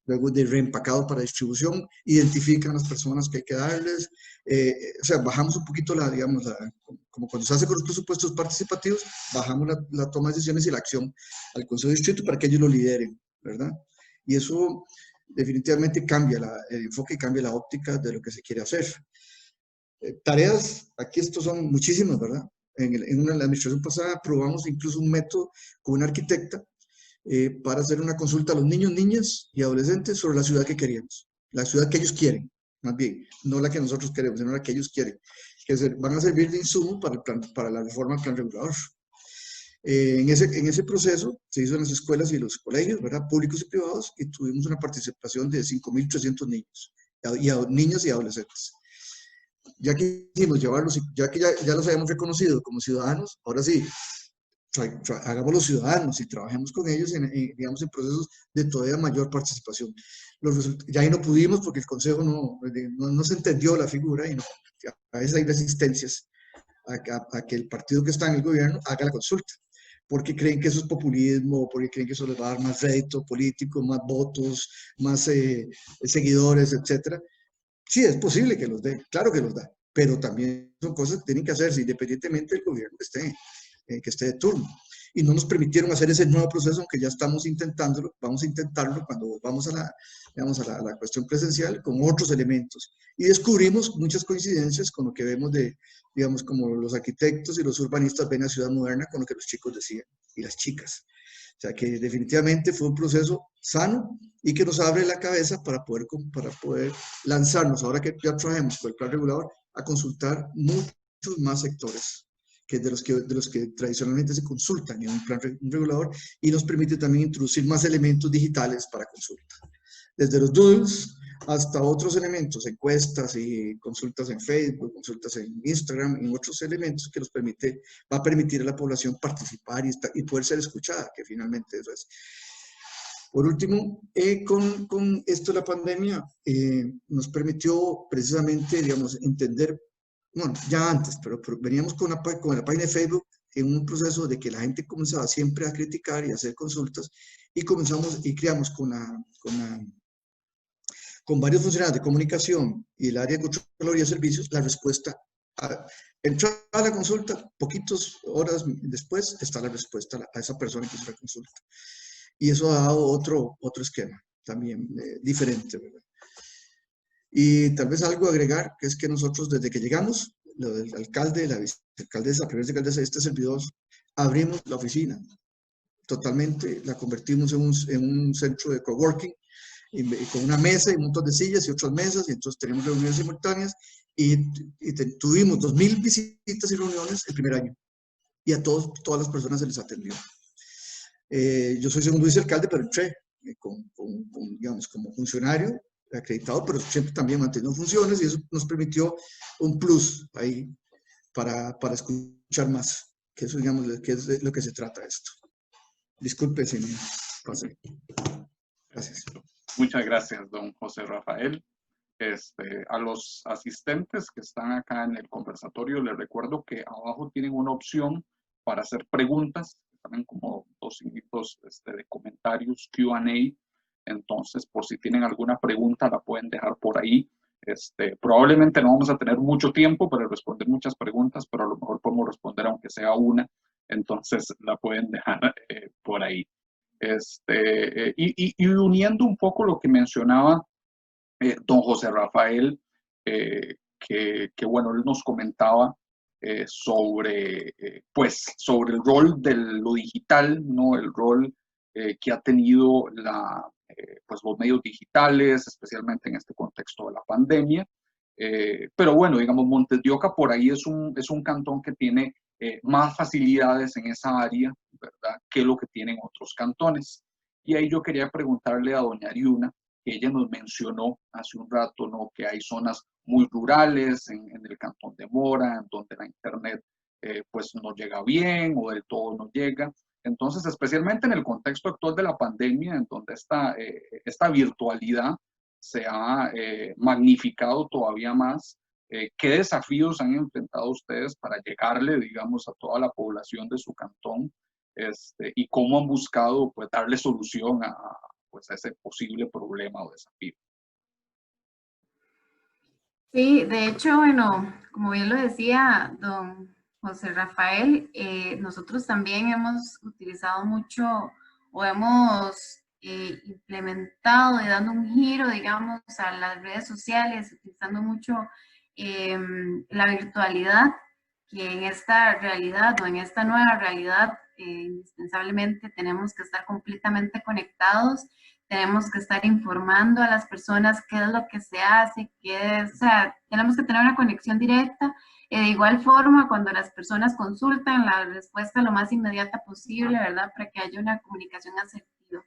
luego de reempacado para distribución, identifican las personas que hay que darles, o sea, bajamos un poquito digamos, como cuando se hace con los presupuestos participativos, bajamos la toma de decisiones y la acción al Consejo de Distrito para que ellos lo lideren, ¿verdad? Y eso definitivamente cambia el enfoque y cambia la óptica de lo que se quiere hacer. Tareas, aquí estos son muchísimas, ¿verdad? En la administración pasada probamos incluso un método con una arquitecta para hacer una consulta a los niños, niñas y adolescentes sobre la ciudad que queríamos, la ciudad que ellos quieren, más bien, no la que nosotros queremos, sino la que ellos quieren, que van a servir de insumo para la reforma del plan regulador. En ese proceso se hizo en las escuelas y los colegios, ¿verdad? Públicos y privados, y tuvimos una participación de 5.300 niños, niñas y adolescentes. Ya que quisimos llevarlos, ya que ya los habíamos reconocido como ciudadanos, ahora sí, hagamos los ciudadanos y trabajemos con ellos digamos, en procesos de todavía mayor participación. Ya ahí no pudimos porque el Consejo no se entendió la figura y a veces hay resistencias a que el partido que está en el gobierno haga la consulta, porque creen que eso es populismo, porque creen que eso les va a dar más rédito político, más votos, más seguidores, etc. Sí, es posible que los dé, claro que los da, pero también son cosas que tienen que hacerse independientemente del gobierno que esté de turno. Y no nos permitieron hacer ese nuevo proceso, aunque ya estamos intentándolo, vamos a intentarlo cuando vamos a la cuestión presencial con otros elementos. Y descubrimos muchas coincidencias con lo que vemos digamos, como los arquitectos y los urbanistas ven la ciudad moderna con lo que los chicos decían y las chicas. O sea que definitivamente fue un proceso sano y que nos abre la cabeza para poder lanzarnos, ahora que ya trabajemos con el plan regulador, a consultar muchos más sectores que de los que tradicionalmente se consultan en un plan regulador, y nos permite también introducir más elementos digitales para consulta. Desde los doodles hasta otros elementos, encuestas y consultas en Facebook, consultas en Instagram y otros elementos que va a permitir a la población participar y poder ser escuchada, que finalmente eso es. Por último, con esto de la pandemia nos permitió precisamente, digamos, entender, bueno, ya antes, pero veníamos con la página de Facebook en un proceso de que la gente comenzaba siempre a criticar y a hacer consultas, y creamos con varios funcionarios de comunicación y el área de Contraloría de Servicios la respuesta. Entrar a la consulta, poquitas horas después está la respuesta a esa persona que hizo la consulta. Y eso ha dado otro esquema también diferente, ¿verdad? Y tal vez algo a agregar, que es que nosotros desde que llegamos, el alcalde, la vicealcaldesa, primera alcaldesa de este servidor, abrimos la oficina totalmente, la convertimos en un centro de coworking, con una mesa y un montón de sillas y otras mesas, y entonces tenemos reuniones simultáneas, y tuvimos 2.000 visitas y reuniones el primer año, y a todas las personas se les atendió. Yo soy segundo vicealcalde, pero entré digamos, como funcionario acreditado, pero siempre también manteniendo funciones, y eso nos permitió un plus ahí para escuchar más, que eso, digamos, que es de lo que se trata esto. Disculpe si me pasé. Gracias. Muchas gracias, don José Rafael. A los asistentes que están acá en el conversatorio, les recuerdo que abajo tienen una opción para hacer preguntas, también como 2 minutos de comentarios, Q&A. Entonces, por si tienen alguna pregunta, la pueden dejar por ahí. Probablemente no vamos a tener mucho tiempo para responder muchas preguntas, pero a lo mejor podemos responder aunque sea una. Entonces, la pueden dejar por ahí. Y uniendo un poco lo que mencionaba don José Rafael, que bueno, él nos comentaba sobre el rol de lo digital, ¿no? El rol que ha tenido los medios digitales, especialmente en este contexto de la pandemia. Pero bueno, digamos, Montes de Oca por ahí es un cantón que tiene más facilidades en esa área, ¿verdad?, que lo que tienen otros cantones. Y ahí yo quería preguntarle a doña Ariuna, que ella nos mencionó hace un rato, ¿no?, que hay zonas muy rurales en el cantón de Mora, en donde la internet pues no llega bien o del todo no llega. Entonces, especialmente en el contexto actual de la pandemia, en donde esta virtualidad se ha magnificado todavía más, ¿Qué desafíos han enfrentado ustedes para llegarle, digamos, a toda la población de su cantón? Y cómo han buscado, pues, darle solución pues, a ese posible problema o desafío. Sí, de hecho, bueno, como bien lo decía don José Rafael, nosotros también hemos utilizado mucho o hemos implementado y dando un giro, digamos, a las redes sociales, utilizando mucho la virtualidad, que en esta realidad o en esta nueva realidad indispensablemente tenemos que estar completamente conectados. Tenemos que estar informando a las personas qué es lo que se hace, o sea, tenemos que tener una conexión directa. De igual forma, cuando las personas consultan, la respuesta lo más inmediata posible, ¿verdad? Para que haya una comunicación asertiva.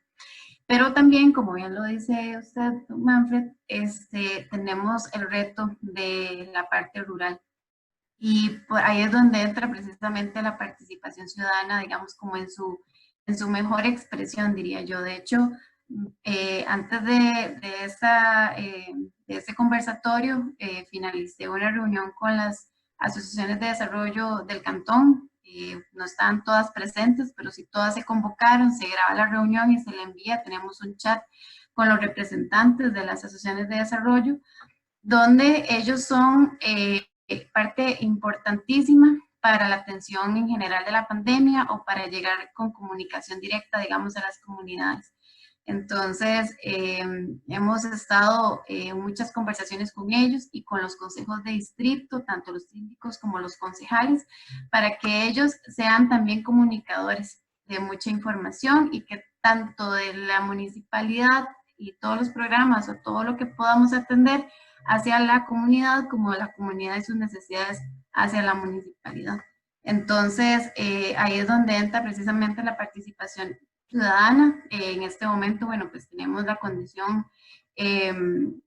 Pero también, como bien lo dice usted, Manfred, tenemos el reto de la parte rural. Y ahí es donde entra precisamente la participación ciudadana, digamos, como en su mejor expresión, diría yo. De hecho, antes de este conversatorio, finalicé una reunión con las asociaciones de desarrollo del cantón. No estaban todas presentes, pero sí todas se convocaron, se graba la reunión y se le envía. Tenemos un chat con los representantes de las asociaciones de desarrollo, donde ellos son parte importantísima para la atención en general de la pandemia o para llegar con comunicación directa, digamos, a las comunidades. Entonces, hemos estado en muchas conversaciones con ellos y con los consejos de distrito, tanto los síndicos como los concejales, para que ellos sean también comunicadores de mucha información y que tanto de la municipalidad y todos los programas o todo lo que podamos atender hacia la comunidad, como la comunidad y sus necesidades hacia la municipalidad. Entonces, ahí es donde entra precisamente la participación ciudadana. En este momento, bueno, pues tenemos la condición de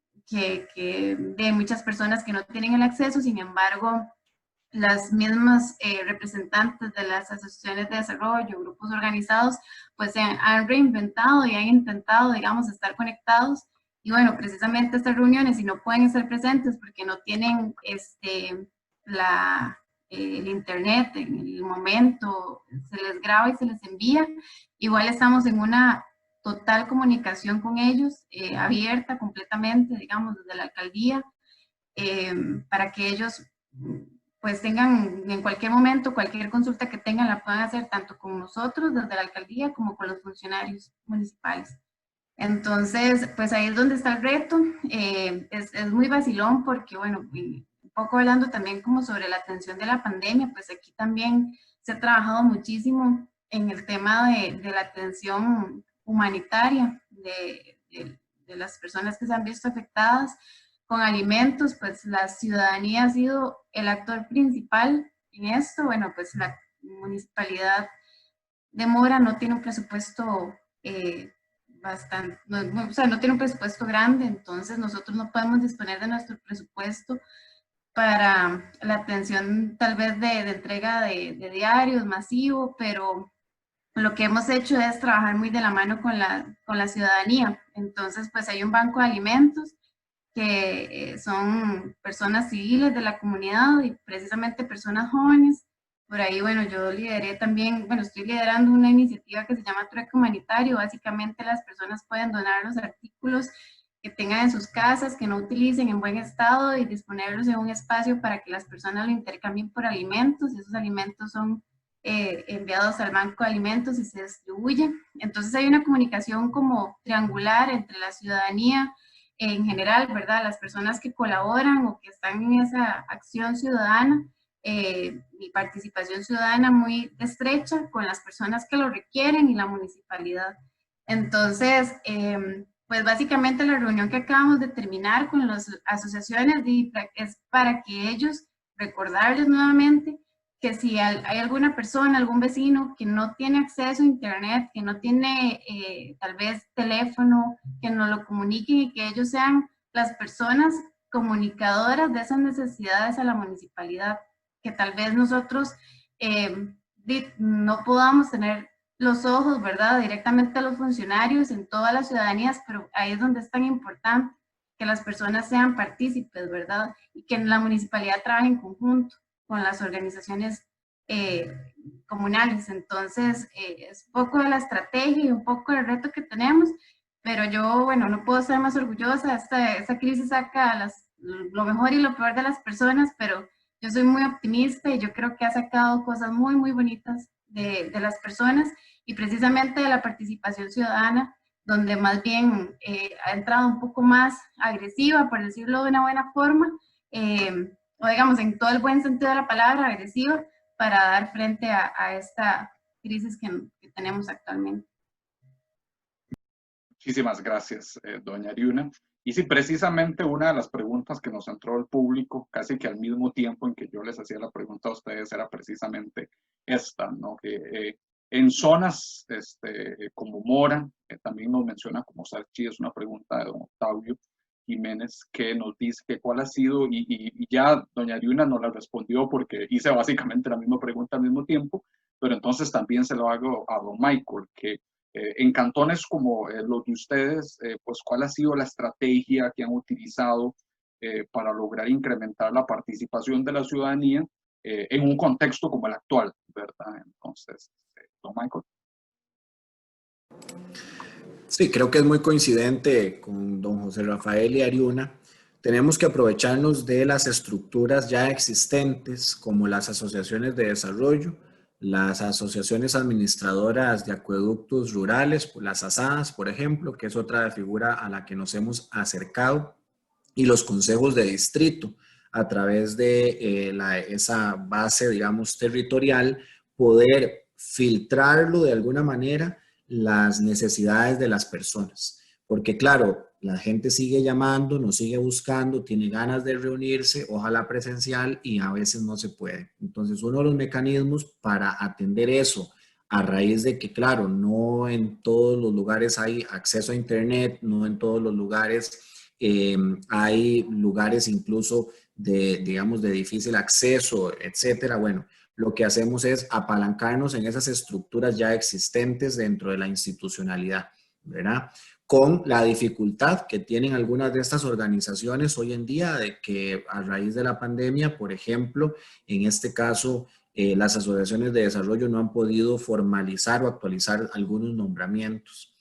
muchas personas que no tienen el acceso, sin embargo, las mismas representantes de las asociaciones de desarrollo, grupos organizados, pues se han reinventado y han intentado, digamos, estar conectados. Y bueno, precisamente estas reuniones, si no pueden estar presentes porque no tienen el internet en el momento, se les graba y se les envía. Igual estamos en una total comunicación con ellos, abierta completamente, digamos, desde la alcaldía, para que ellos pues tengan en cualquier momento, cualquier consulta que tengan la puedan hacer tanto con nosotros desde la alcaldía como con los funcionarios municipales. Entonces, pues ahí es donde está el reto. Es muy vacilón porque, bueno, un poco hablando también como sobre la atención de la pandemia, pues aquí también se ha trabajado muchísimo en el tema de la atención humanitaria de las personas que se han visto afectadas con alimentos. Pues la ciudadanía ha sido el actor principal en esto. Bueno, pues la municipalidad de Mora no tiene un presupuesto no tiene un presupuesto grande, entonces nosotros no podemos disponer de nuestro presupuesto para la atención tal vez de entrega de diarios masivo, pero lo que hemos hecho es trabajar muy de la mano con la ciudadanía. Entonces, pues hay un banco de alimentos que son personas civiles de la comunidad y precisamente personas jóvenes. Por ahí, bueno, yo lideré también, bueno, estoy liderando una iniciativa que se llama Trueque Humanitario. Básicamente las personas pueden donar los artículos que tengan en sus casas, que no utilicen en buen estado, y disponerlos en un espacio para que las personas lo intercambien por alimentos. Esos alimentos son enviados al banco de alimentos y se distribuyen. Entonces hay una comunicación como triangular entre la ciudadanía en general, ¿verdad? Las personas que colaboran o que están en esa acción ciudadana y participación ciudadana muy estrecha con las personas que lo requieren y la municipalidad. Entonces, pues básicamente la reunión que acabamos de terminar con las asociaciones es para que ellos, recordarles nuevamente que si hay alguna persona, algún vecino que no tiene acceso a internet, que no tiene tal vez teléfono, que nos lo comuniquen y que ellos sean las personas comunicadoras de esas necesidades a la municipalidad, que tal vez nosotros no podamos tener los ojos, ¿verdad?, directamente a los funcionarios en todas las ciudadanías, pero ahí es donde es tan importante que las personas sean partícipes, ¿verdad? Y que la municipalidad trabaje en conjunto con las organizaciones comunales. Entonces, es un poco de la estrategia y un poco del reto que tenemos, pero yo, bueno, no puedo ser más orgullosa. Esta crisis saca lo mejor y lo peor de las personas, pero yo soy muy optimista y yo creo que ha sacado cosas muy, muy bonitas de las personas y precisamente de la participación ciudadana, donde más bien ha entrado un poco más agresiva, por decirlo de una buena forma, o digamos en todo el buen sentido de la palabra, agresiva, para dar frente a esta crisis que tenemos actualmente. Muchísimas gracias, doña Ariuna. Y sí, precisamente una de las preguntas que nos entró el público, casi que al mismo tiempo en que yo les hacía la pregunta a ustedes, era precisamente esta, ¿no? Que en zonas como Mora, también nos menciona como Sarchí, es una pregunta de don Octavio Jiménez, que nos dice que cuál ha sido, y ya doña Ariuna nos la respondió porque hice básicamente la misma pregunta al mismo tiempo, pero entonces también se lo hago a don Michael, que en cantones como los de ustedes, pues cuál ha sido la estrategia que han utilizado para lograr incrementar la participación de la ciudadanía en un contexto como el actual, ¿verdad? Entonces, don Michael. Sí, creo que es muy coincidente con don José Rafael y Ariuna. Tenemos que aprovecharnos de las estructuras ya existentes, como las asociaciones de desarrollo, las asociaciones administradoras de acueductos rurales, las ASADAS, por ejemplo, que es otra figura a la que nos hemos acercado, y los consejos de distrito, a través de esa base, digamos, territorial, poder filtrarlo de alguna manera las necesidades de las personas. Porque claro, la gente sigue llamando, nos sigue buscando, tiene ganas de reunirse, ojalá presencial, y a veces no se puede. Entonces, uno de los mecanismos para atender eso, a raíz de que, claro, no en todos los lugares hay acceso a internet, no en todos los lugares hay lugares incluso de, digamos, de difícil acceso, etcétera. Bueno, lo que hacemos es apalancarnos en esas estructuras ya existentes dentro de la institucionalidad, ¿verdad? Con la dificultad que tienen algunas de estas organizaciones hoy en día de que a raíz de la pandemia, por ejemplo, en este caso, las asociaciones de desarrollo no han podido formalizar o actualizar algunos nombramientos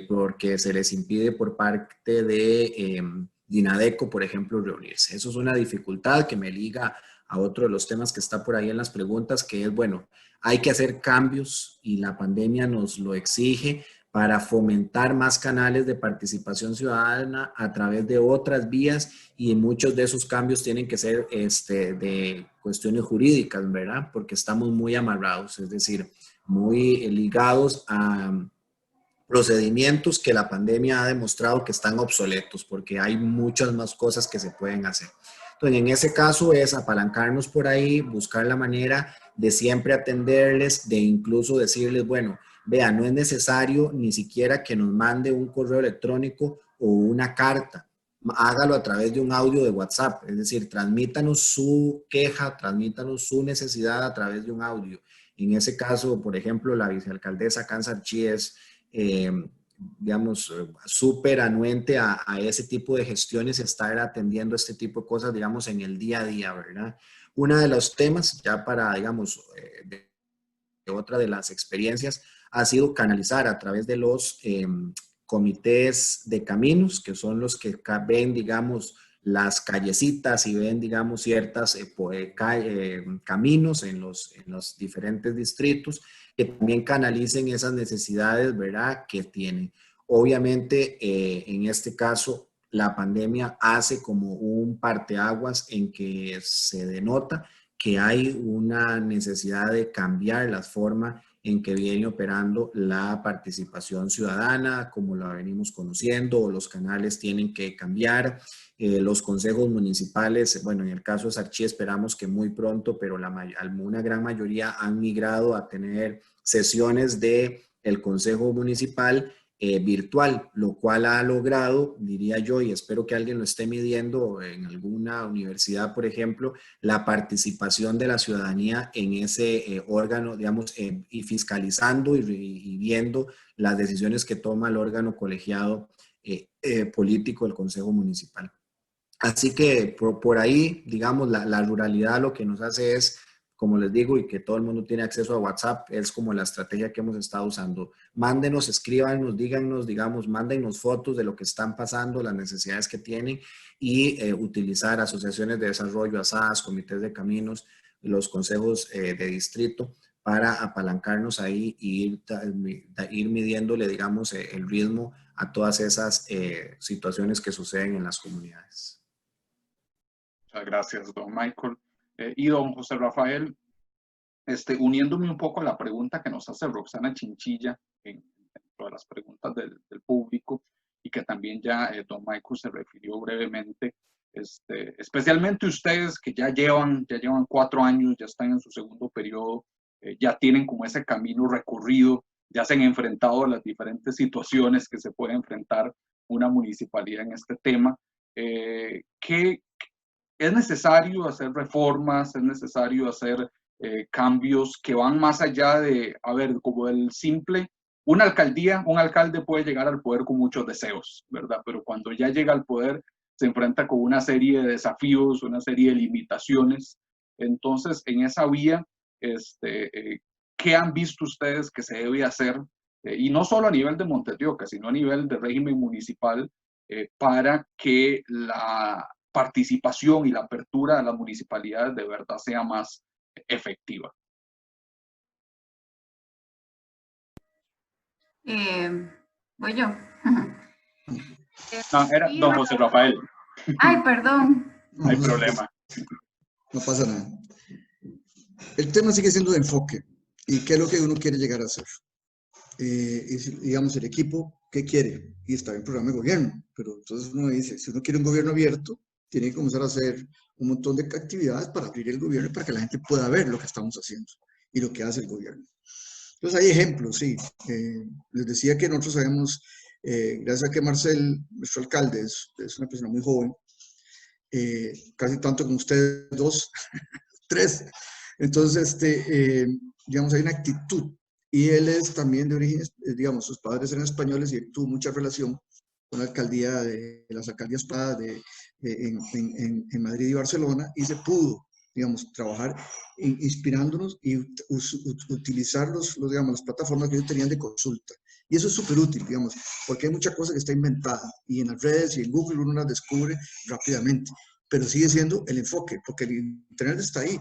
porque se les impide por parte de Dinadeco, por ejemplo, reunirse. Eso es una dificultad que me liga a otro de los temas que está por ahí en las preguntas, que es, bueno, hay que hacer cambios y la pandemia nos lo exige para fomentar más canales de participación ciudadana a través de otras vías, y muchos de esos cambios tienen que ser de cuestiones jurídicas, ¿verdad? Porque estamos muy amarrados, es decir, muy ligados a procedimientos que la pandemia ha demostrado que están obsoletos, porque hay muchas más cosas que se pueden hacer. Entonces, en ese caso es apalancarnos por ahí, buscar la manera de siempre atenderles, de incluso decirles, bueno, vea, no es necesario ni siquiera que nos mande un correo electrónico o una carta. Hágalo a través de un audio de WhatsApp, es decir, transmítanos su queja, transmítanos su necesidad a través de un audio. En ese caso, por ejemplo, la vicealcaldesa Sarchí es digamos, súper anuente a ese tipo de gestiones, estar atendiendo este tipo de cosas, digamos, en el día a día, ¿verdad? Uno de los temas, ya para, digamos, de otra de las experiencias, ha sido canalizar a través de los comités de caminos, que son los que ven, digamos, las callecitas y ven, digamos, ciertas caminos en los diferentes distritos, que también canalicen esas necesidades, ¿verdad?, que tienen. Obviamente, en este caso, la pandemia hace como un parteaguas en que se denota que hay una necesidad de cambiar la forma en que viene operando la participación ciudadana, como la venimos conociendo, o los canales tienen que cambiar. Los consejos municipales, bueno, en el caso de Sarchí esperamos que muy pronto, pero una gran mayoría han migrado a tener sesiones del consejo municipal virtual, lo cual ha logrado, diría yo, y espero que alguien lo esté midiendo en alguna universidad, por ejemplo, la participación de la ciudadanía en ese órgano, digamos, y fiscalizando y viendo las decisiones que toma el órgano colegiado político del Consejo Municipal. Así que por ahí, digamos, la ruralidad lo que nos hace es, como les digo, y que todo el mundo tiene acceso a WhatsApp, es como la estrategia que hemos estado usando. Mándenos, escríbanos, díganos, digamos, mándenos fotos de lo que están pasando, las necesidades que tienen y utilizar asociaciones de desarrollo, ASADS, comités de caminos, los consejos de distrito para apalancarnos ahí y ir midiéndole, digamos, el ritmo a todas esas situaciones que suceden en las comunidades. Muchas gracias, don Michael. Y don José Rafael, uniéndome un poco a la pregunta que nos hace Roxana Chinchilla dentro de las preguntas del público y que también ya don Michael se refirió brevemente, especialmente ustedes que ya llevan 4 años, ya están en su segundo periodo, ya tienen como ese camino recorrido, ya se han enfrentado a las diferentes situaciones que se puede enfrentar una municipalidad en este tema. ¿Qué es necesario hacer reformas, es necesario hacer cambios que van más allá de, a ver, como el simple, una alcaldía, un alcalde puede llegar al poder con muchos deseos, ¿verdad? Pero cuando ya llega al poder se enfrenta con una serie de desafíos, una serie de limitaciones. Entonces, en esa vía, ¿qué han visto ustedes que se debe hacer? Y no solo a nivel de Montevideo, sino a nivel de régimen municipal, para que la participación y la apertura de las municipalidades de verdad sea más efectiva. Voy yo. No, era don José Rafael. Ay, perdón. No hay problema. No pasa nada. El tema sigue siendo de enfoque y qué es lo que uno quiere llegar a hacer. Digamos, el equipo, ¿qué quiere? Y está en el programa de gobierno, pero entonces uno dice, si uno quiere un gobierno abierto, tiene que comenzar a hacer un montón de actividades para abrir el gobierno y para que la gente pueda ver lo que estamos haciendo y lo que hace el gobierno. Entonces hay ejemplos, sí. Les decía que nosotros sabemos, gracias a que Marcel, nuestro alcalde, es una persona muy joven, casi tanto como ustedes dos, 3. Entonces, digamos, hay una actitud. Y él es también de origen, digamos, sus padres eran españoles y tuvo mucha relación con la alcaldía de las alcaldías en Madrid y Barcelona, y se pudo, digamos, trabajar inspirándonos y utilizar digamos, las plataformas que ellos tenían de consulta. Y eso es súper útil, digamos, porque hay mucha cosa que está inventada y en las redes y en Google uno las descubre rápidamente, pero sigue siendo el enfoque, porque el Internet está ahí.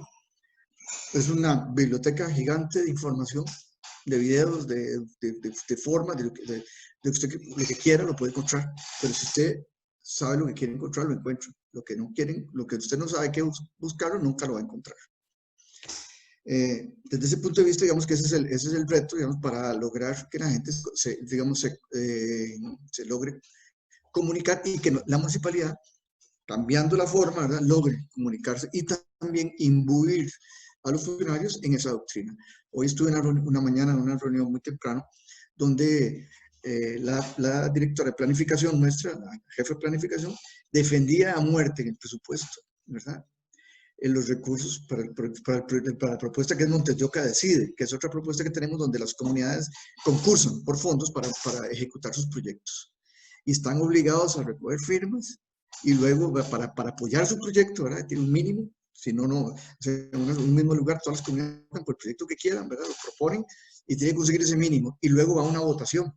Es una biblioteca gigante de información, de videos, de formas, de lo que quiera lo puede encontrar, pero si usted sabe lo que quiere encontrar, lo encuentra. Lo que no quieren, lo que usted no sabe qué buscarlo, nunca lo va a encontrar. Desde ese punto de vista, digamos que ese es el reto, digamos, para lograr que la gente se logre comunicar y que la municipalidad, cambiando la forma, ¿verdad?, logre comunicarse y también imbuir a los funcionarios en esa doctrina. Hoy estuve una mañana en una reunión muy temprano donde la directora de planificación nuestra, la jefe de planificación, defendía a muerte en el presupuesto, ¿verdad?, en los recursos para la propuesta que es Montevideo Decide, que es otra propuesta que tenemos donde las comunidades concursan por fondos para ejecutar sus proyectos. Y están obligados a recoger firmas y luego para apoyar su proyecto, ¿verdad?, tiene un mínimo. Si no, o sea, en un mismo lugar, todas las comunidades por el proyecto que quieran, ¿verdad?, lo proponen y tienen que conseguir ese mínimo. Y luego va a una votación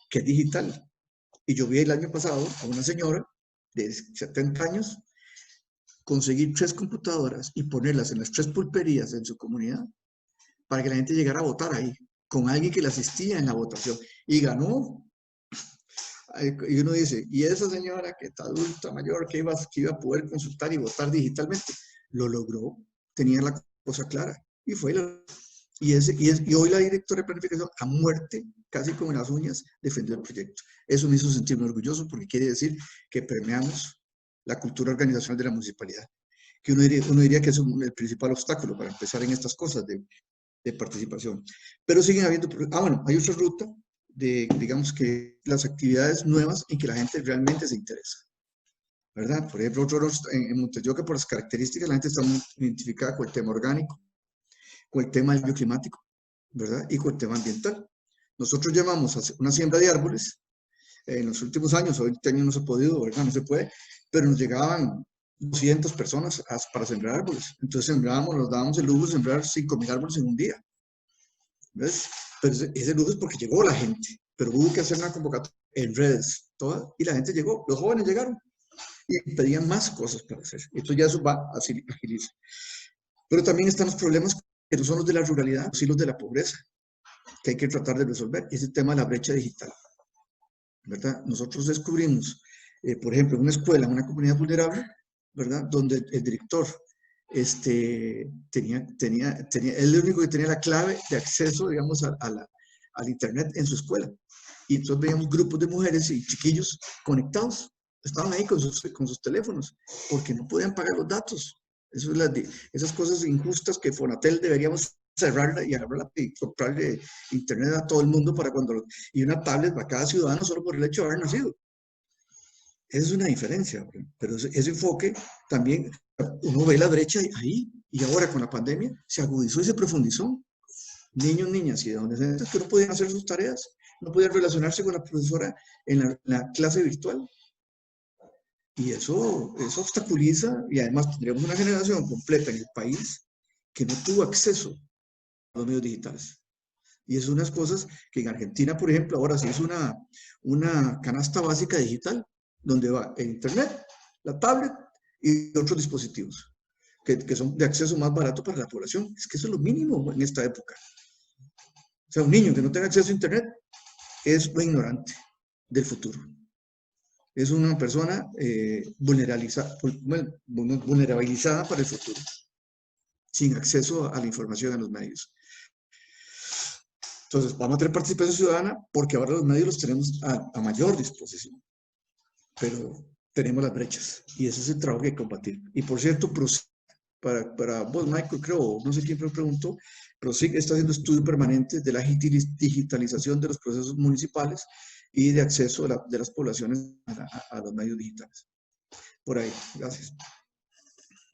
que es digital. Y yo vi el año pasado a una señora de 70 años conseguir 3 computadoras y ponerlas en las 3 pulperías en su comunidad para que la gente llegara a votar ahí, con alguien que le asistía en la votación. Y ganó. Y uno dice, ¿y esa señora que está adulta, mayor, que iba a poder consultar y votar digitalmente? Lo logró, tenía la cosa clara. Y hoy la directora de planificación, a muerte, casi con las uñas, defendió el proyecto. Eso me hizo sentirme orgulloso porque quiere decir que permeamos la cultura organizacional de la municipalidad. Que uno diría que es el principal obstáculo para empezar en estas cosas de participación. Pero siguen habiendo... bueno, hay otra ruta digamos que las actividades nuevas en que la gente realmente se interesa, ¿verdad? Por ejemplo, nosotros en Montevideo, que por las características la gente está muy identificada con el tema orgánico, con el tema del bioclimático, ¿verdad?, y con el tema ambiental. Nosotros llamamos a una siembra de árboles en los últimos años, hoy este año no se ha podido, ¿verdad? No se puede, pero nos llegaban 200 personas para sembrar árboles. Entonces sembrábamos, nos dábamos el lujo de sembrar 5.000 árboles en un día. ¿Ves? Pero ese lujo es porque llegó la gente, pero hubo que hacer una convocatoria en redes, toda, y la gente llegó, los jóvenes llegaron y pedían más cosas para hacer. Esto ya eso va a agilizar. Pero también están los problemas que no son los de la ruralidad, sino los de la pobreza, que hay que tratar de resolver. Ese tema de la brecha digital, ¿verdad? Nosotros descubrimos, por ejemplo, en una escuela, en una comunidad vulnerable, ¿verdad? Donde el director él el único que tenía la clave de acceso, digamos, al internet en su escuela. Y entonces veíamos grupos de mujeres y chiquillos conectados. Estaban ahí con sus teléfonos, porque no podían pagar los datos. Eso es esas cosas injustas que Fonatel deberíamos cerrarla y agarrarla y comprarle internet a todo el mundo y una tablet para cada ciudadano solo por el hecho de haber nacido. Esa es una diferencia, pero ese enfoque también, uno ve la brecha ahí, y ahora con la pandemia se agudizó y se profundizó. Niños, niñas y adolescentes que no podían hacer sus tareas, no podían relacionarse con la profesora en la clase virtual. Y eso obstaculiza, y además tendríamos una generación completa en el país que no tuvo acceso a los medios digitales. Y es unas cosas que en Argentina, por ejemplo, ahora sí es una canasta básica digital, donde va el internet, la tablet y otros dispositivos que son de acceso más barato para la población. Es que eso es lo mínimo en esta época. O sea, un niño que no tenga acceso a internet es un ignorante del futuro. Es una persona vulnerabilizada para el futuro, sin acceso a la información en los medios. Entonces, vamos a tener participación ciudadana porque ahora los medios los tenemos a mayor disposición. Pero tenemos las brechas y ese es el trabajo que hay que combatir. Y por cierto, para vos, Michael, creo, no sé quién me preguntó, PROSIC está haciendo estudios permanentes de la digitalización de los procesos municipales y de acceso de las poblaciones a los medios digitales. Por ahí, gracias.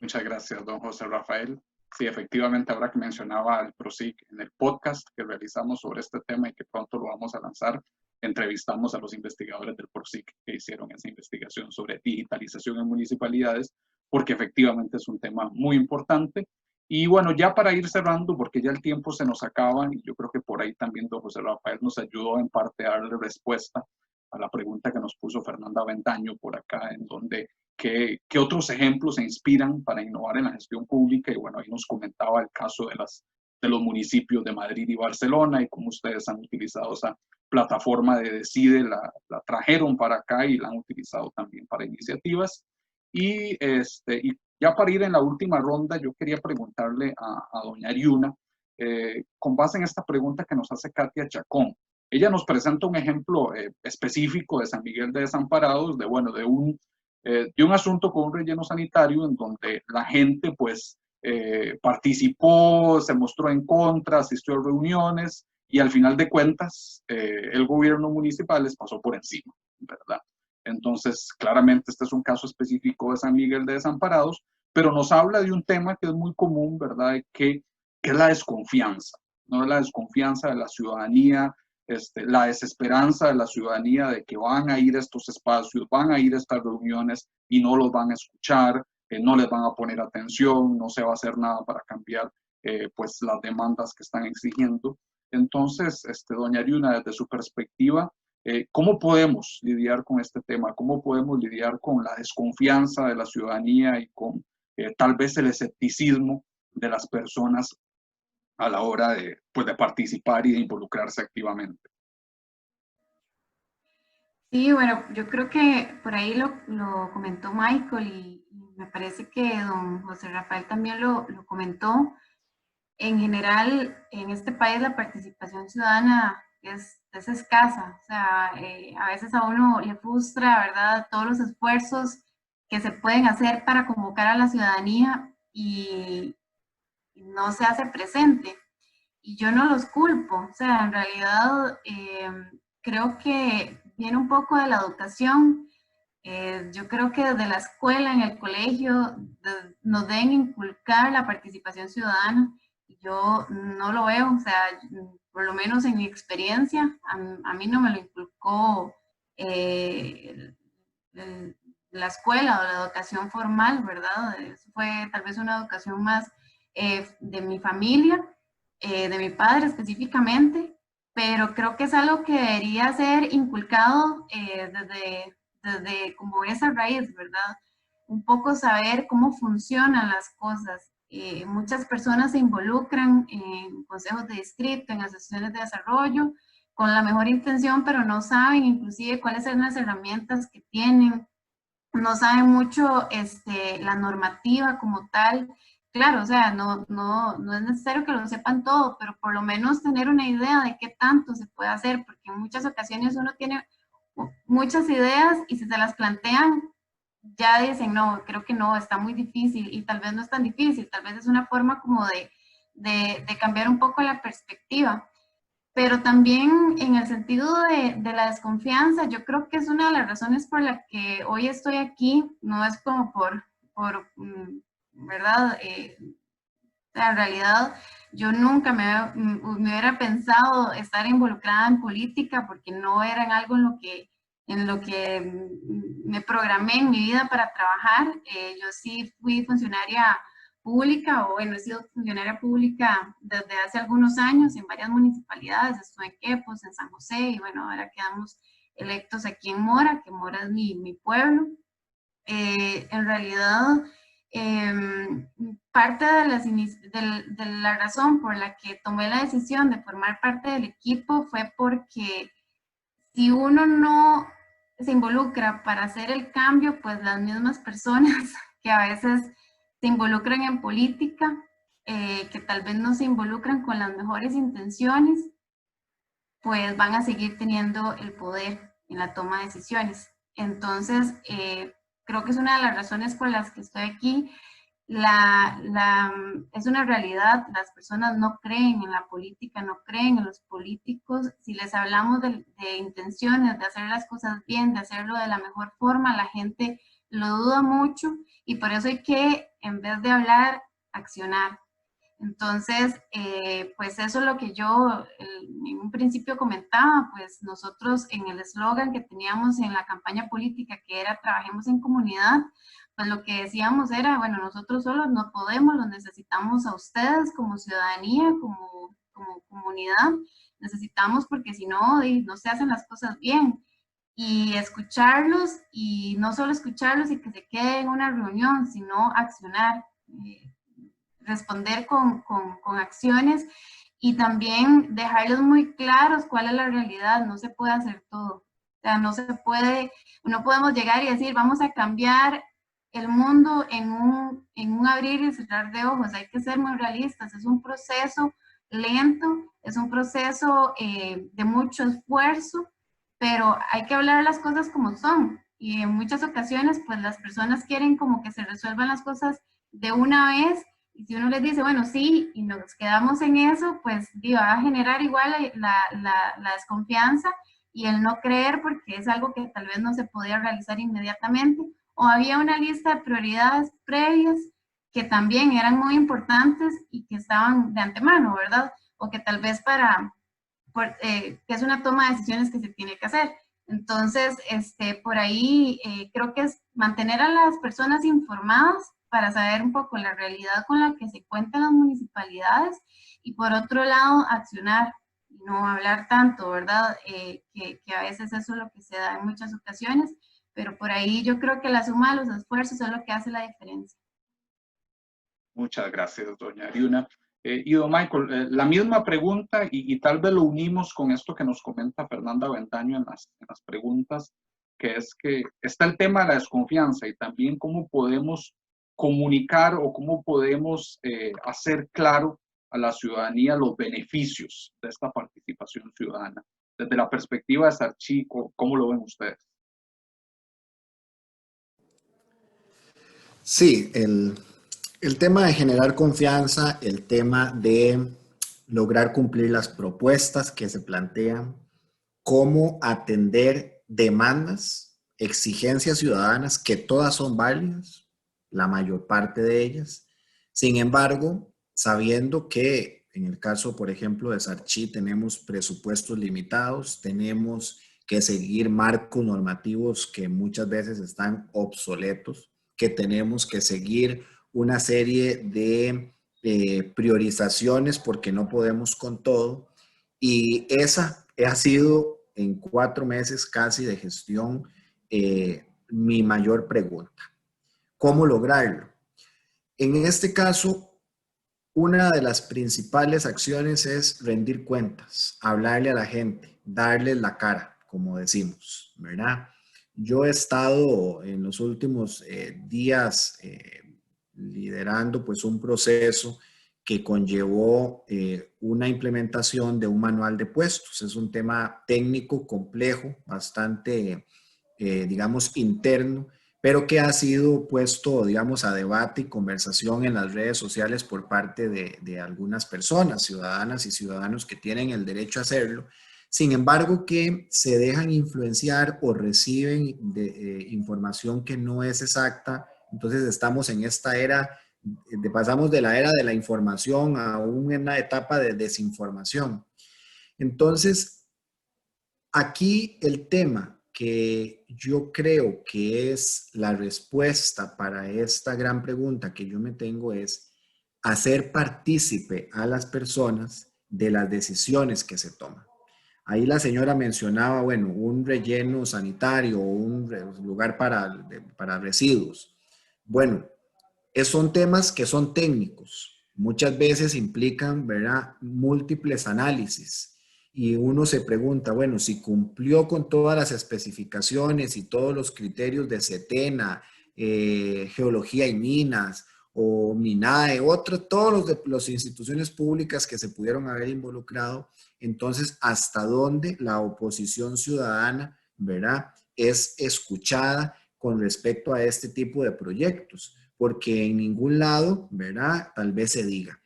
Muchas gracias, don José Rafael. Sí, efectivamente, ahora que mencionaba el PROSIC en el podcast que realizamos sobre este tema y que pronto lo vamos a lanzar, entrevistamos a los investigadores del PROSIC que hicieron esa investigación sobre digitalización en municipalidades, porque efectivamente es un tema muy importante. Y bueno, ya para ir cerrando, porque ya el tiempo se nos acaba, y yo creo que por ahí también don José Rafael nos ayudó en parte a darle respuesta a la pregunta que nos puso Fernanda Avendaño por acá, en donde ¿qué otros ejemplos se inspiran para innovar en la gestión pública? Y bueno, ahí nos comentaba el caso de los municipios de Madrid y Barcelona y cómo ustedes han utilizado esa plataforma de Decide, la trajeron para acá y la han utilizado también para iniciativas. Y ya para ir en la última ronda, yo quería preguntarle a doña Ariuna, con base en esta pregunta que nos hace Katia Chacón. Ella nos presenta un ejemplo específico de San Miguel de Desamparados, de un asunto con un relleno sanitario en donde la gente pues participó, se mostró en contra, asistió a reuniones y al final de cuentas el gobierno municipal les pasó por encima, ¿verdad? Entonces, claramente este es un caso específico de San Miguel de Desamparados, pero nos habla de un tema que es muy común, ¿verdad? Que es la desconfianza, ¿no? La desconfianza de la ciudadanía, la desesperanza de la ciudadanía de que van a ir a estos espacios, van a ir a estas reuniones y no los van a escuchar, no les van a poner atención, no se va a hacer nada para cambiar pues las demandas que están exigiendo. Entonces, doña Ariuna, desde su perspectiva, ¿cómo podemos lidiar con este tema? ¿Cómo podemos lidiar con la desconfianza de la ciudadanía y con tal vez el escepticismo de las personas a la hora de participar y de involucrarse activamente? Sí, bueno, yo creo que por ahí lo comentó Michael y me parece que don José Rafael también lo comentó. En general, en este país la participación ciudadana es escasa. O sea, a veces a uno le frustra, ¿verdad?, todos los esfuerzos que se pueden hacer para convocar a la ciudadanía y no se hace presente. Y yo no los culpo. O sea, en realidad creo que viene un poco de la educación. Yo creo que desde la escuela, en el colegio, nos deben inculcar la participación ciudadana. Yo no lo veo, o sea, por lo menos en mi experiencia, a mí no me lo inculcó la escuela o la educación formal, ¿verdad? Fue tal vez una educación más de mi familia, de mi padre específicamente, pero creo que es algo que debería ser inculcado desde como esa raíz, ¿verdad? Un poco saber cómo funcionan las cosas. Muchas personas se involucran en consejos de distrito, en asociaciones de desarrollo, con la mejor intención, pero no saben inclusive cuáles son las herramientas que tienen, no saben mucho la normativa como tal. Claro, o sea, no es necesario que lo sepan todo, pero por lo menos tener una idea de qué tanto se puede hacer, porque en muchas ocasiones uno tiene muchas ideas y si se las plantean, ya dicen, no, creo que no, está muy difícil y tal vez no es tan difícil, tal vez es una forma como de cambiar un poco la perspectiva. Pero también en el sentido de la desconfianza, yo creo que es una de las razones por la que hoy estoy aquí, no es como ¿verdad? En realidad, yo nunca me hubiera pensado estar involucrada en política porque no era en algo en lo que me programé en mi vida para trabajar. Yo sí fui funcionaria pública, o bueno, he sido funcionaria pública desde hace algunos años en varias municipalidades, estuve en Quepos, en San José, y bueno, ahora quedamos electos aquí en Mora, que Mora es mi pueblo. En realidad, parte de la razón por la que tomé la decisión de formar parte del equipo fue porque si uno no se involucra para hacer el cambio, pues las mismas personas que a veces se involucran en política, que tal vez no se involucran con las mejores intenciones, pues van a seguir teniendo el poder en la toma de decisiones. Entonces, creo que es una de las razones por las que estoy aquí. Es una realidad, las personas no creen en la política, no creen en los políticos. Si les hablamos de intenciones, de hacer las cosas bien, de hacerlo de la mejor forma, la gente lo duda mucho, y por eso hay que, en vez de hablar, accionar. Entonces, pues eso es lo que yo en un principio comentaba, pues nosotros en el eslogan que teníamos en la campaña política, que era trabajemos en comunidad, pues lo que decíamos era, bueno, nosotros solos no podemos, los necesitamos a ustedes como ciudadanía, como comunidad, necesitamos, porque si no, no se hacen las cosas bien. Y escucharlos, y no solo escucharlos y que se quede en una reunión, sino accionar, responder con acciones, y también dejarles muy claros cuál es la realidad. No se puede hacer todo. O sea, no podemos llegar y decir, vamos a cambiar el mundo en un abrir y cerrar de ojos. Hay que ser muy realistas. Es un proceso lento, es un proceso de mucho esfuerzo, pero hay que hablar las cosas como son. Y en muchas ocasiones, pues las personas quieren como que se resuelvan las cosas de una vez, y si uno les dice, bueno, sí, y nos quedamos en eso, pues va a generar igual la desconfianza y el no creer, porque es algo que tal vez no se podía realizar inmediatamente, o había una lista de prioridades previas que también eran muy importantes y que estaban de antemano, ¿verdad? O que tal vez que es una toma de decisiones que se tiene que hacer. Entonces, por ahí creo que es mantener a las personas informadas para saber un poco la realidad con la que se cuentan las municipalidades, y por otro lado, accionar, no hablar tanto, ¿verdad? Que a veces eso es lo que se da en muchas ocasiones, pero por ahí yo creo que la suma de los esfuerzos es lo que hace la diferencia. Muchas gracias, doña Ariuna. Y don Michael, la misma pregunta, y tal vez lo unimos con esto que nos comenta Fernanda Avendaño en las preguntas, que es que está el tema de la desconfianza, y también cómo podemos comunicar o cómo podemos hacer claro a la ciudadanía los beneficios de esta participación ciudadana. Desde la perspectiva de Sarchí, ¿cómo lo ven ustedes? Sí, el tema de generar confianza, el tema de lograr cumplir las propuestas que se plantean, cómo atender demandas, exigencias ciudadanas, que todas son válidas, la mayor parte de ellas. Sin embargo, sabiendo que en el caso, por ejemplo, de Sarchí, tenemos presupuestos limitados, tenemos que seguir marcos normativos que muchas veces están obsoletos, que tenemos que seguir una serie de priorizaciones porque no podemos con todo. Y esa ha sido en 4 meses casi de gestión mi mayor pregunta. ¿Cómo lograrlo? En este caso, una de las principales acciones es rendir cuentas, hablarle a la gente, darles la cara, como decimos, ¿verdad? Yo he estado en los últimos días liderando pues un proceso que conllevó una implementación de un manual de puestos. Es un tema técnico, complejo, bastante, digamos, interno, pero que ha sido puesto, digamos, a debate y conversación en las redes sociales por parte de algunas personas, ciudadanas y ciudadanos que tienen el derecho a hacerlo. Sin embargo, que se dejan influenciar o reciben información que no es exacta. Entonces estamos en esta era, pasamos de la era de la información a una etapa de desinformación. Entonces, aquí el tema que yo creo que es la respuesta para esta gran pregunta que yo me tengo es hacer partícipe a las personas de las decisiones que se toman. Ahí la señora mencionaba, bueno, un relleno sanitario o un lugar para residuos. Bueno, son temas que son técnicos. Muchas veces implican, ¿verdad?, múltiples análisis. Y uno se pregunta, bueno, si cumplió con todas las especificaciones y todos los criterios de SETENA, Geología y Minas, o MINAE, todas las instituciones públicas que se pudieron haber involucrado, entonces, ¿hasta dónde la oposición ciudadana, ¿verdad?, es escuchada con respecto a este tipo de proyectos? Porque en ningún lado, ¿verdad?, tal vez se diga.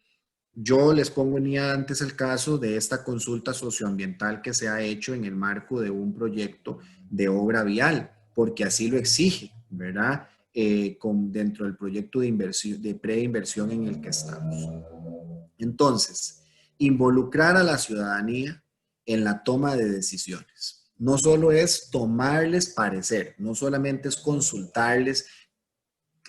Yo les pongo antes el caso de esta consulta socioambiental que se ha hecho en el marco de un proyecto de obra vial, porque así lo exige, ¿verdad?, dentro del proyecto de inversión, de preinversión en el que estamos. Entonces, involucrar a la ciudadanía en la toma de decisiones. No solo es tomarles parecer, no solamente es consultarles,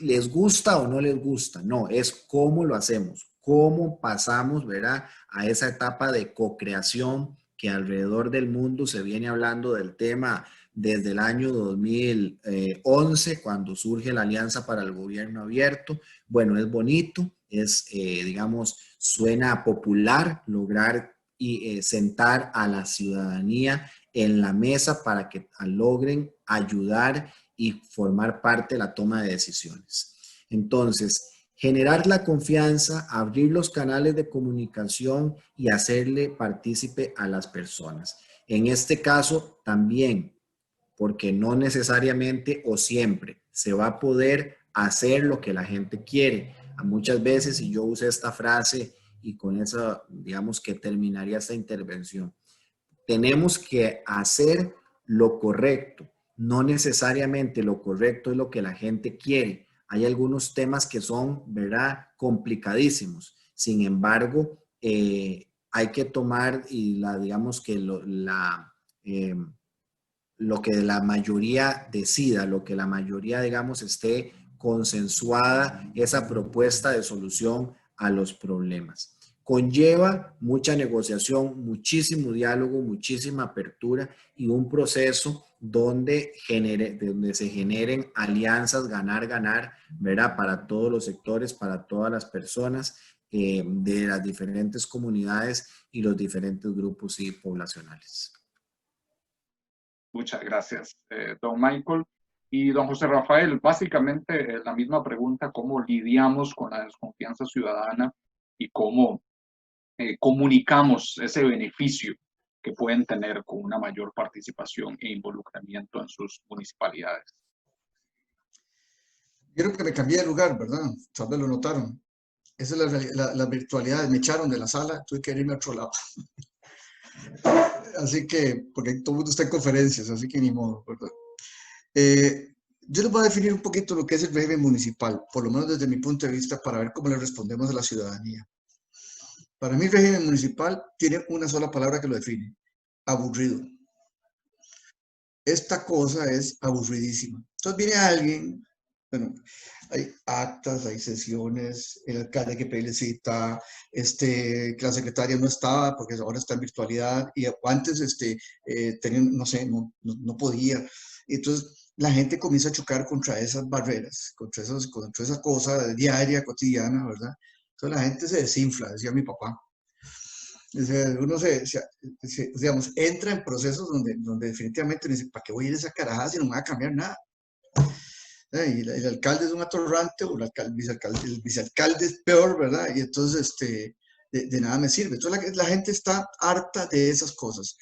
les gusta o no les gusta, no, es cómo lo hacemos, cómo pasamos, ¿verdad?, a esa etapa de co-creación que alrededor del mundo se viene hablando del tema desde el año 2011, cuando surge la Alianza para el Gobierno Abierto. Bueno, es bonito, digamos, suena popular lograr y sentar a la ciudadanía en la mesa para que logren ayudar y formar parte de la toma de decisiones. Entonces, generar la confianza, abrir los canales de comunicación y hacerle partícipe a las personas. En este caso también, porque no necesariamente o siempre se va a poder hacer lo que la gente quiere. Muchas veces, y yo usé esta frase y con eso, digamos que terminaría esta intervención, tenemos que hacer lo correcto. No necesariamente lo correcto es lo que la gente quiere. Hay algunos temas que son, ¿verdad?, complicadísimos. Sin embargo, hay que tomar y digamos que lo que la mayoría decida, lo que la mayoría, digamos, esté consensuada, esa propuesta de solución a los problemas. Conlleva mucha negociación, muchísimo diálogo, muchísima apertura y un proceso donde se generen alianzas, ganar, ¿verdad?, para todos los sectores, para todas las personas de las diferentes comunidades y los diferentes grupos poblacionales. Muchas gracias, don Michael. Y don José Rafael, básicamente la misma pregunta, ¿cómo lidiamos con la desconfianza ciudadana y cómo comunicamos ese beneficio que pueden tener con una mayor participación e involucramiento en sus municipalidades? Quiero que me cambié de lugar, ¿verdad? Tal vez lo notaron. Esa es la virtualidad. Me echaron de la sala, tuve que irme a otro lado. Así que, porque todo el mundo está en conferencias, así que ni modo, ¿verdad? Yo les voy a definir un poquito lo que es el régimen municipal, por lo menos desde mi punto de vista, para ver cómo le respondemos a la ciudadanía. Para mí el régimen municipal tiene una sola palabra que lo define: aburrido. esta cosa es aburridísima. Entonces viene alguien, bueno, hay actas, hay sesiones, el alcalde que pide cita, que la secretaria no estaba porque ahora está en virtualidad y antes no sé, no podía. Entonces la gente comienza a chocar contra esas barreras, contra esa cosa diaria, cotidiana, ¿verdad? Entonces la gente se desinfla, decía mi papá. O sea, uno digamos, entra en procesos donde definitivamente dice, ¿para qué voy a ir a esa carajada si no me va a cambiar nada? Y el alcalde es un atorrante, o el vicealcalde es peor, ¿verdad? Y entonces de nada me sirve. Entonces la gente está harta de esas cosas.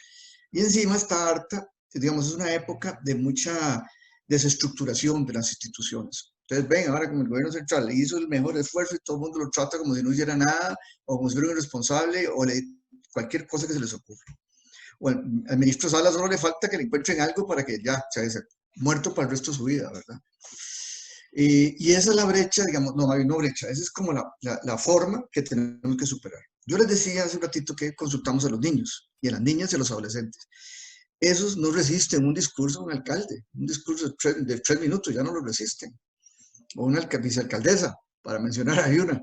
Y encima está harta, digamos, es una época de mucha desestructuración de las instituciones. Entonces ven, ahora como el gobierno central hizo el mejor esfuerzo y todo el mundo lo trata como si no hiciera nada, o como si fuera un irresponsable, o cualquier cosa que se les ocurra. O al ministro Salas solo le falta que le encuentren algo para que ya se haya muerto para el resto de su vida, ¿verdad? Y esa es la brecha, digamos, no hay una brecha, esa es como la forma que tenemos que superar. Yo les decía hace un ratito que consultamos a los niños, y a las niñas y a los adolescentes. Esos no resisten un discurso de un alcalde, un discurso de 3 minutos, ya no lo resisten. O una vicealcaldesa, para mencionar ahí una.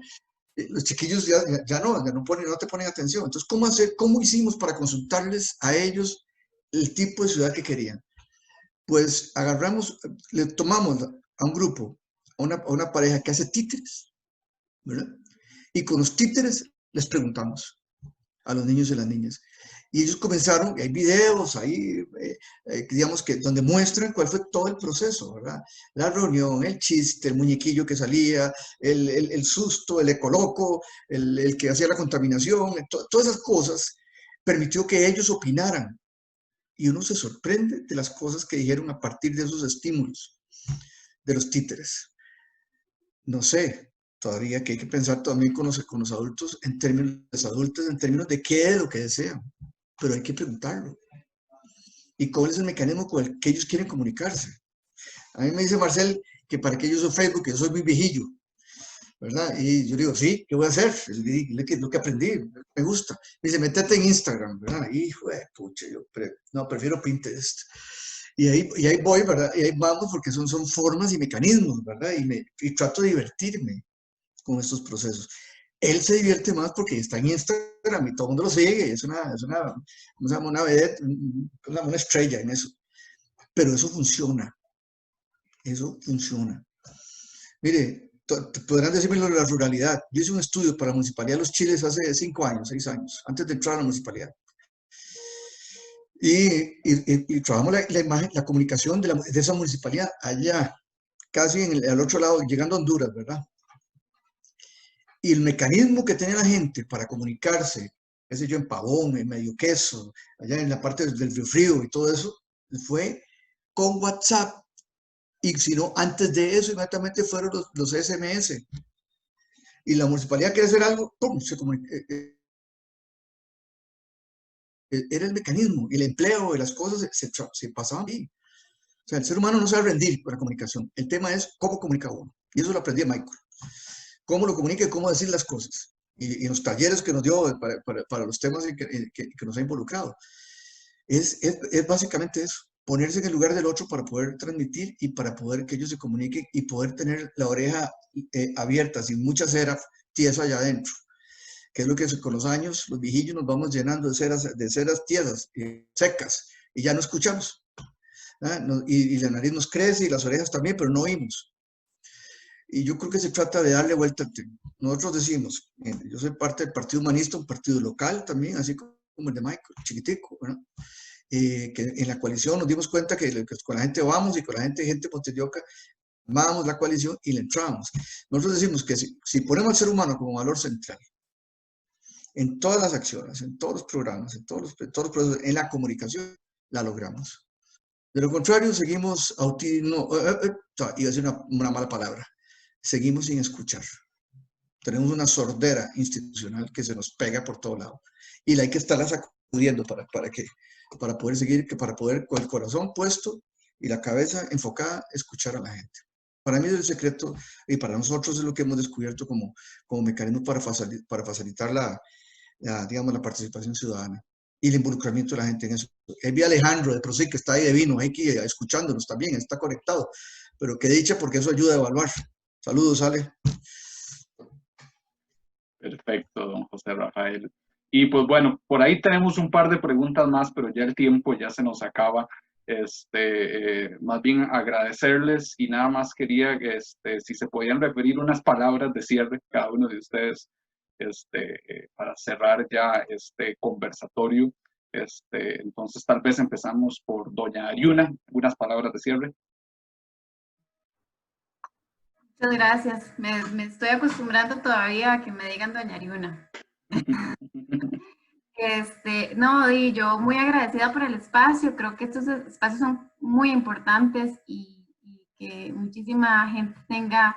Los chiquillos ya no te ponen atención. Entonces, ¿cómo hicimos para consultarles a ellos el tipo de ciudad que querían? Pues le tomamos a un grupo, a una pareja que hace títeres, ¿verdad? Y con los títeres les preguntamos a los niños y las niñas. Y ellos comenzaron, hay videos ahí, digamos que donde muestran cuál fue todo el proceso, ¿verdad? La reunión, el chiste, el muñequillo que salía, el susto, el ecoloco, el que hacía la contaminación, todas esas cosas permitió que ellos opinaran. Y uno se sorprende de las cosas que dijeron a partir de esos estímulos, de los títeres. No sé, todavía que hay que pensar también con los adultos, en términos de qué es lo que desean, pero hay que preguntarlo. ¿Y cuál es el mecanismo con el que ellos quieren comunicarse? A mí me dice Marcel que para que yo uso Facebook, que yo soy muy viejillo, ¿verdad? Y yo digo, sí, ¿qué voy a hacer? Es lo que aprendí, me gusta. Me dice, métete en Instagram, ¿verdad? Hijo de pucha, prefiero Pinterest. Y ahí voy, ¿verdad? Y ahí vamos porque son formas y mecanismos, ¿verdad? Y trato de divertirme con estos procesos. Él se divierte más porque está en Instagram y todo el mundo lo sigue, es una vedette, una estrella en eso. Pero eso funciona. Eso funciona. Mire, podrán decirme lo de la ruralidad. Yo hice un estudio para la Municipalidad de Los Chiles hace 5 años, 6 años, antes de entrar a la municipalidad. Y trabajamos la imagen, la comunicación de esa municipalidad allá, casi al otro lado, llegando a Honduras, ¿verdad? Y el mecanismo que tenía la gente para comunicarse, qué sé yo, en Pavón, en Medio Queso, allá en la parte del Río Frío y todo eso, fue con WhatsApp. Y si no, antes de eso, inmediatamente fueron los SMS. Y la municipalidad quiere hacer algo, ¡pum! Se comunica. Era el mecanismo, y el empleo de las cosas se pasaban bien. O sea, el ser humano no se va a rendir con la comunicación. El tema es cómo comunica uno. Y eso lo aprendí a Michael. Cómo lo comunica y cómo decir las cosas. Y en los talleres que nos dio para los temas que nos ha involucrado. Es básicamente eso. Ponerse en el lugar del otro para poder transmitir y para poder que ellos se comuniquen y poder tener la oreja abierta, sin mucha cera tiesa allá adentro. Que es lo que con los años, los viejillos nos vamos llenando de ceras tiesas, secas, y ya no escuchamos. Y la nariz nos crece y las orejas también, pero no oímos. Y yo creo que se trata de darle vuelta al tema. Nosotros decimos, yo soy parte del Partido Humanista, un partido local también, así como el de Michael, chiquitico, ¿verdad? Que en la coalición nos dimos cuenta que con la gente vamos y con la gente de Montelloca armábamos la coalición y le entramos. Nosotros decimos que si ponemos al ser humano como valor central, en todas las acciones, en todos los programas, en todos los procesos, en la comunicación, la logramos. De lo contrario, seguimos iba a decir una mala palabra, seguimos sin escuchar. Tenemos una sordera institucional que se nos pega por todo lado. Y la hay que estarla sacudiendo para poder seguir, para poder con el corazón puesto y la cabeza enfocada, escuchar a la gente. Para mí es el secreto y para nosotros es lo que hemos descubierto como mecanismo para facilitar digamos, la participación ciudadana. y el involucramiento de la gente en eso. Vi a Alejandro de Prosec, que está ahí de vino, aquí escuchándonos también, está conectado, pero qué dicha porque eso ayuda a evaluar. Saludos, Ale. Perfecto, don José Rafael. Y pues bueno, por ahí tenemos un par de preguntas más, pero ya el tiempo ya se nos acaba. Más bien agradecerles y nada más quería, si se podían referir unas palabras de cierre cada uno de ustedes, para cerrar ya este conversatorio. Entonces tal vez empezamos por doña Ariuna, unas palabras de cierre. Muchas gracias. Me estoy acostumbrando todavía a que me digan doña Ariuna. No, y yo muy agradecida por el espacio. Creo que estos espacios son muy importantes y que muchísima gente tenga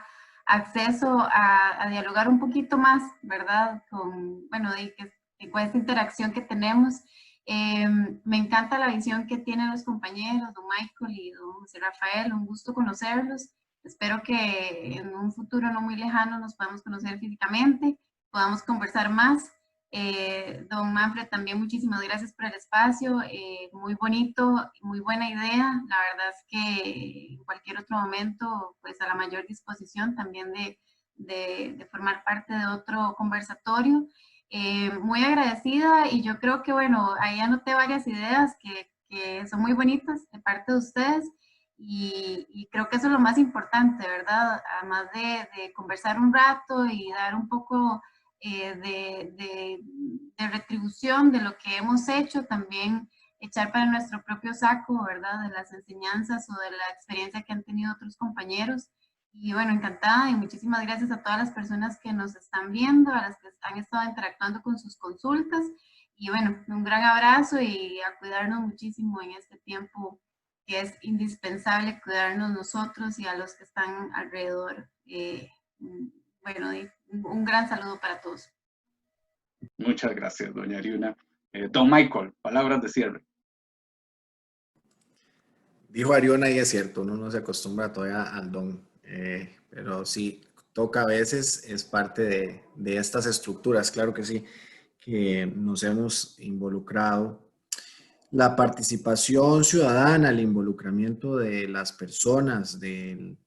acceso a dialogar un poquito más, ¿verdad? Bueno, con esta interacción que tenemos. Me encanta la visión que tienen los compañeros, don Michael y don José Rafael. Un gusto conocerlos. Espero que en un futuro no muy lejano nos podamos conocer físicamente, podamos conversar más. Don Manfred, también muchísimas gracias por el espacio, muy bonito, muy buena idea. La verdad es que en cualquier otro momento, pues a la mayor disposición también de formar parte de otro conversatorio. Muy agradecida, y yo creo que, bueno, ahí anoté varias ideas que son muy bonitas de parte de ustedes. Y creo que eso es lo más importante, ¿verdad? Además de conversar un rato y dar un poco de retribución de lo que hemos hecho, también echar para nuestro propio saco, ¿verdad? De las enseñanzas o de la experiencia que han tenido otros compañeros. Y bueno, encantada, y muchísimas gracias a todas las personas que nos están viendo, a las que han estado interactuando con sus consultas. Y bueno, un gran abrazo y a cuidarnos muchísimo en este tiempo que es indispensable cuidarnos nosotros y a los que están alrededor. Bueno, un gran saludo para todos. Muchas gracias, doña Ariuna. Don Michael, palabras de cierre. Dijo Ariuna y es cierto, uno no se acostumbra todavía al don, pero sí, toca a veces, es parte de estas estructuras, claro que sí, que nos hemos involucrado. La participación ciudadana, el involucramiento de las personas, de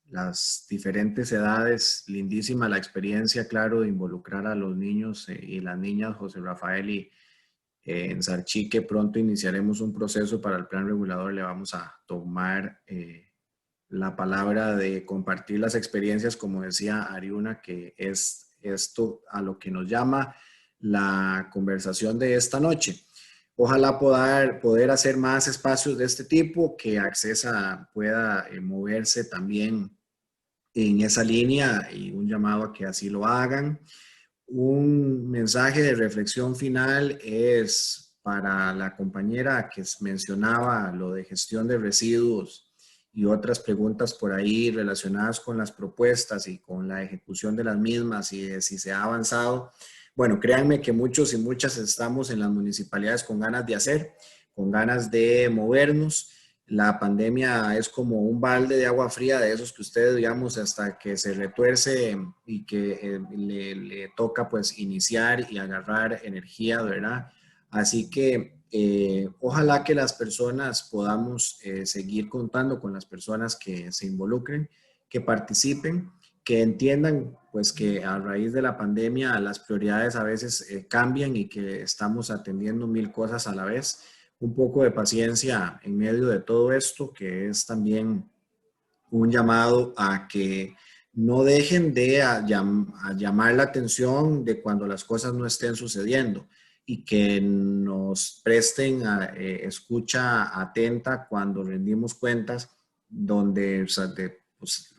las diferentes edades, lindísima la experiencia, claro, de involucrar a los niños y las niñas, José Rafael, y en Sarchique pronto iniciaremos un proceso para el plan regulador. Le vamos a tomar la palabra de compartir las experiencias, como decía Ariuna, que es esto a lo que nos llama la conversación de esta noche. Ojalá poder hacer más espacios de este tipo, que Accesa pueda moverse también en esa línea, y un llamado a que así lo hagan. Un mensaje de reflexión final es para la compañera que mencionaba lo de gestión de residuos y otras preguntas por ahí relacionadas con las propuestas y con la ejecución de las mismas y de si se ha avanzado. Bueno, créanme que muchos y muchas estamos en las municipalidades con ganas de hacer, con ganas de movernos. La pandemia es como un balde de agua fría de esos que usted, digamos, hasta que se retuerce y que le toca pues iniciar y agarrar energía, ¿verdad? Así que ojalá que las personas podamos seguir contando con las personas que se involucren, que participen, que entiendan pues que a raíz de la pandemia las prioridades a veces cambian y que estamos atendiendo mil cosas a la vez. Un poco de paciencia en medio de todo esto, que es también un llamado a que no dejen de llamar la atención de cuando las cosas no estén sucediendo, y que nos presten escucha atenta cuando rendimos cuentas, donde pues,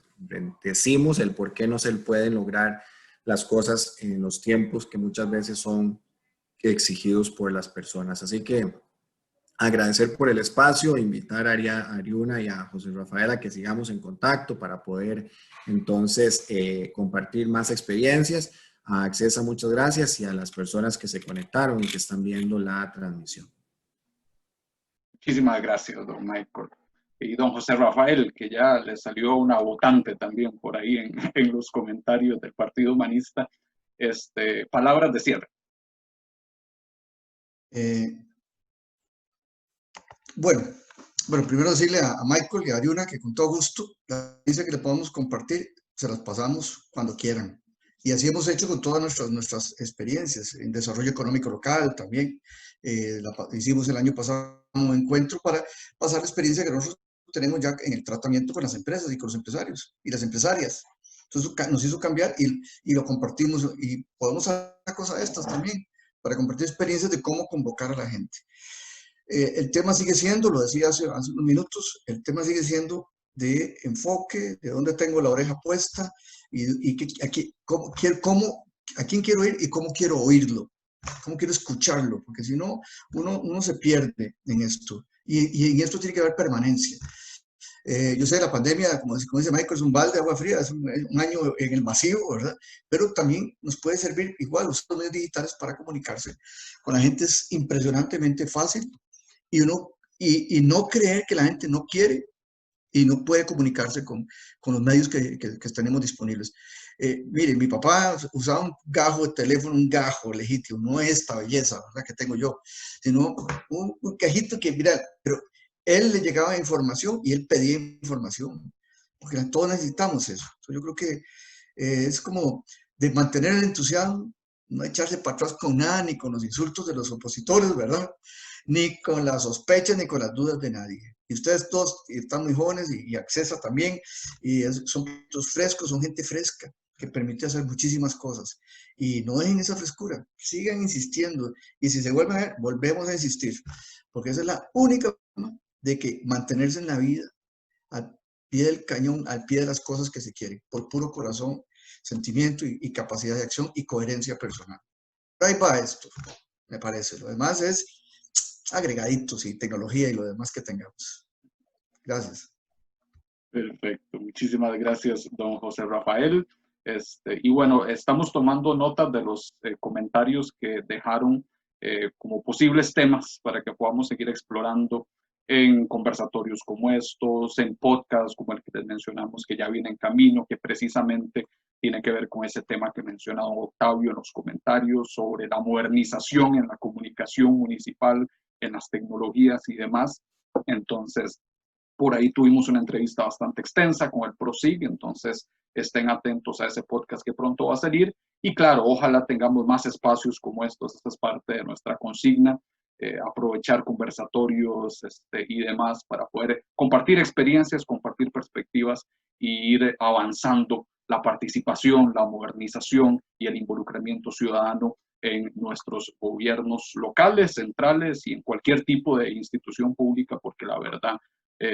decimos el por qué no se pueden lograr las cosas en los tiempos que muchas veces son exigidos por las personas. Así que agradecer por el espacio, invitar a Ariuna y a José Rafael a que sigamos en contacto para poder entonces compartir más experiencias. A Accesa, muchas gracias, y a las personas que se conectaron y que están viendo la transmisión. Muchísimas gracias, don Michael. Y don José Rafael, que ya le salió una votante también por ahí en los comentarios del Partido Humanista. Palabras de cierre. Bueno, primero decirle a Michael y a Ariuna que con todo gusto, la dice que le podemos compartir, se las pasamos cuando quieran. Y así hemos hecho con todas nuestras experiencias en desarrollo económico local también. Hicimos el año pasado un encuentro para pasar la experiencia que nosotros tenemos ya en el tratamiento con las empresas y con los empresarios y las empresarias. Entonces nos hizo cambiar y lo compartimos y podemos hacer cosas de estas también para compartir experiencias de cómo convocar a la gente. El tema sigue siendo, lo decía hace unos minutos, el tema sigue siendo de enfoque, de dónde tengo la oreja puesta y a quién quiero ir y cómo quiero oírlo, cómo quiero escucharlo, porque si no, uno se pierde en esto. Y en esto tiene que haber permanencia. Yo sé, la pandemia, como dice Michael, es un balde de agua fría, es un año en el masivo, ¿verdad? Pero también nos puede servir igual los medios digitales para comunicarse con la gente. Es impresionantemente fácil y no creer que la gente no quiere y no puede comunicarse con los medios que tenemos disponibles. Mire, mi papá usaba un gajo de teléfono, un gajo legítimo, no esta belleza, ¿verdad?, que tengo yo, sino un cajito que, mira, pero él le llegaba información y él pedía información, porque todos necesitamos eso. Entonces, yo creo que es como de mantener el entusiasmo, no echarse para atrás con nada, ni con los insultos de los opositores, ¿verdad?, ni con las sospechas, ni con las dudas de nadie. Y ustedes todos están muy jóvenes y Accesa también, y son frescos, son gente fresca, que permite hacer muchísimas cosas. Y no dejen esa frescura, sigan insistiendo. Y si se vuelven a ver, volvemos a insistir, porque esa es la única forma de que mantenerse en la vida al pie del cañón, al pie de las cosas que se quieren, por puro corazón, sentimiento y capacidad de acción y coherencia personal. Ahí va esto, me parece. Lo demás es agregaditos y tecnología y lo demás que tengamos. Gracias. Perfecto, muchísimas gracias, don José Rafael. Y bueno, estamos tomando nota de los comentarios que dejaron como posibles temas para que podamos seguir explorando en conversatorios como estos, en podcasts como el que les mencionamos, que ya viene en camino, que precisamente tiene que ver con ese tema que mencionó Octavio en los comentarios sobre la modernización en la comunicación municipal, en las tecnologías y demás. Entonces, por ahí tuvimos una entrevista bastante extensa con el PROSIG, entonces estén atentos a ese podcast que pronto va a salir. Y claro, ojalá tengamos más espacios como estos. Esta es parte de nuestra consigna, aprovechar conversatorios y demás para poder compartir experiencias, compartir perspectivas y ir avanzando la participación, la modernización y el involucramiento ciudadano en nuestros gobiernos locales, centrales y en cualquier tipo de institución pública, porque la verdad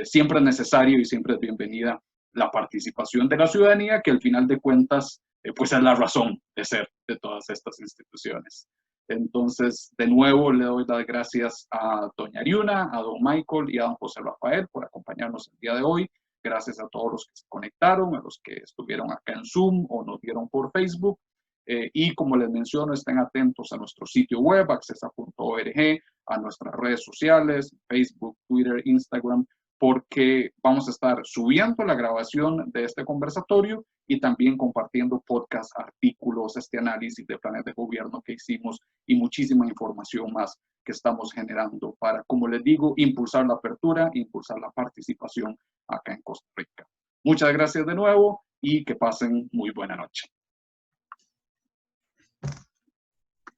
siempre es necesario y siempre es bienvenida la participación de la ciudadanía, que al final de cuentas pues es la razón de ser de todas estas instituciones. Entonces, de nuevo, le doy las gracias a doña Ariuna, a don Michael y a don José Rafael por acompañarnos el día de hoy. Gracias a todos los que se conectaron, a los que estuvieron acá en Zoom o nos vieron por Facebook. Y como les menciono, estén atentos a nuestro sitio web, accesa.org, a nuestras redes sociales, Facebook, Twitter, Instagram, porque vamos a estar subiendo la grabación de este conversatorio y también compartiendo podcasts, artículos, análisis de planes de gobierno que hicimos y muchísima información más que estamos generando para, como les digo, impulsar la apertura, impulsar la participación acá en Costa Rica. Muchas gracias de nuevo y que pasen muy buena noche.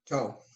Chao.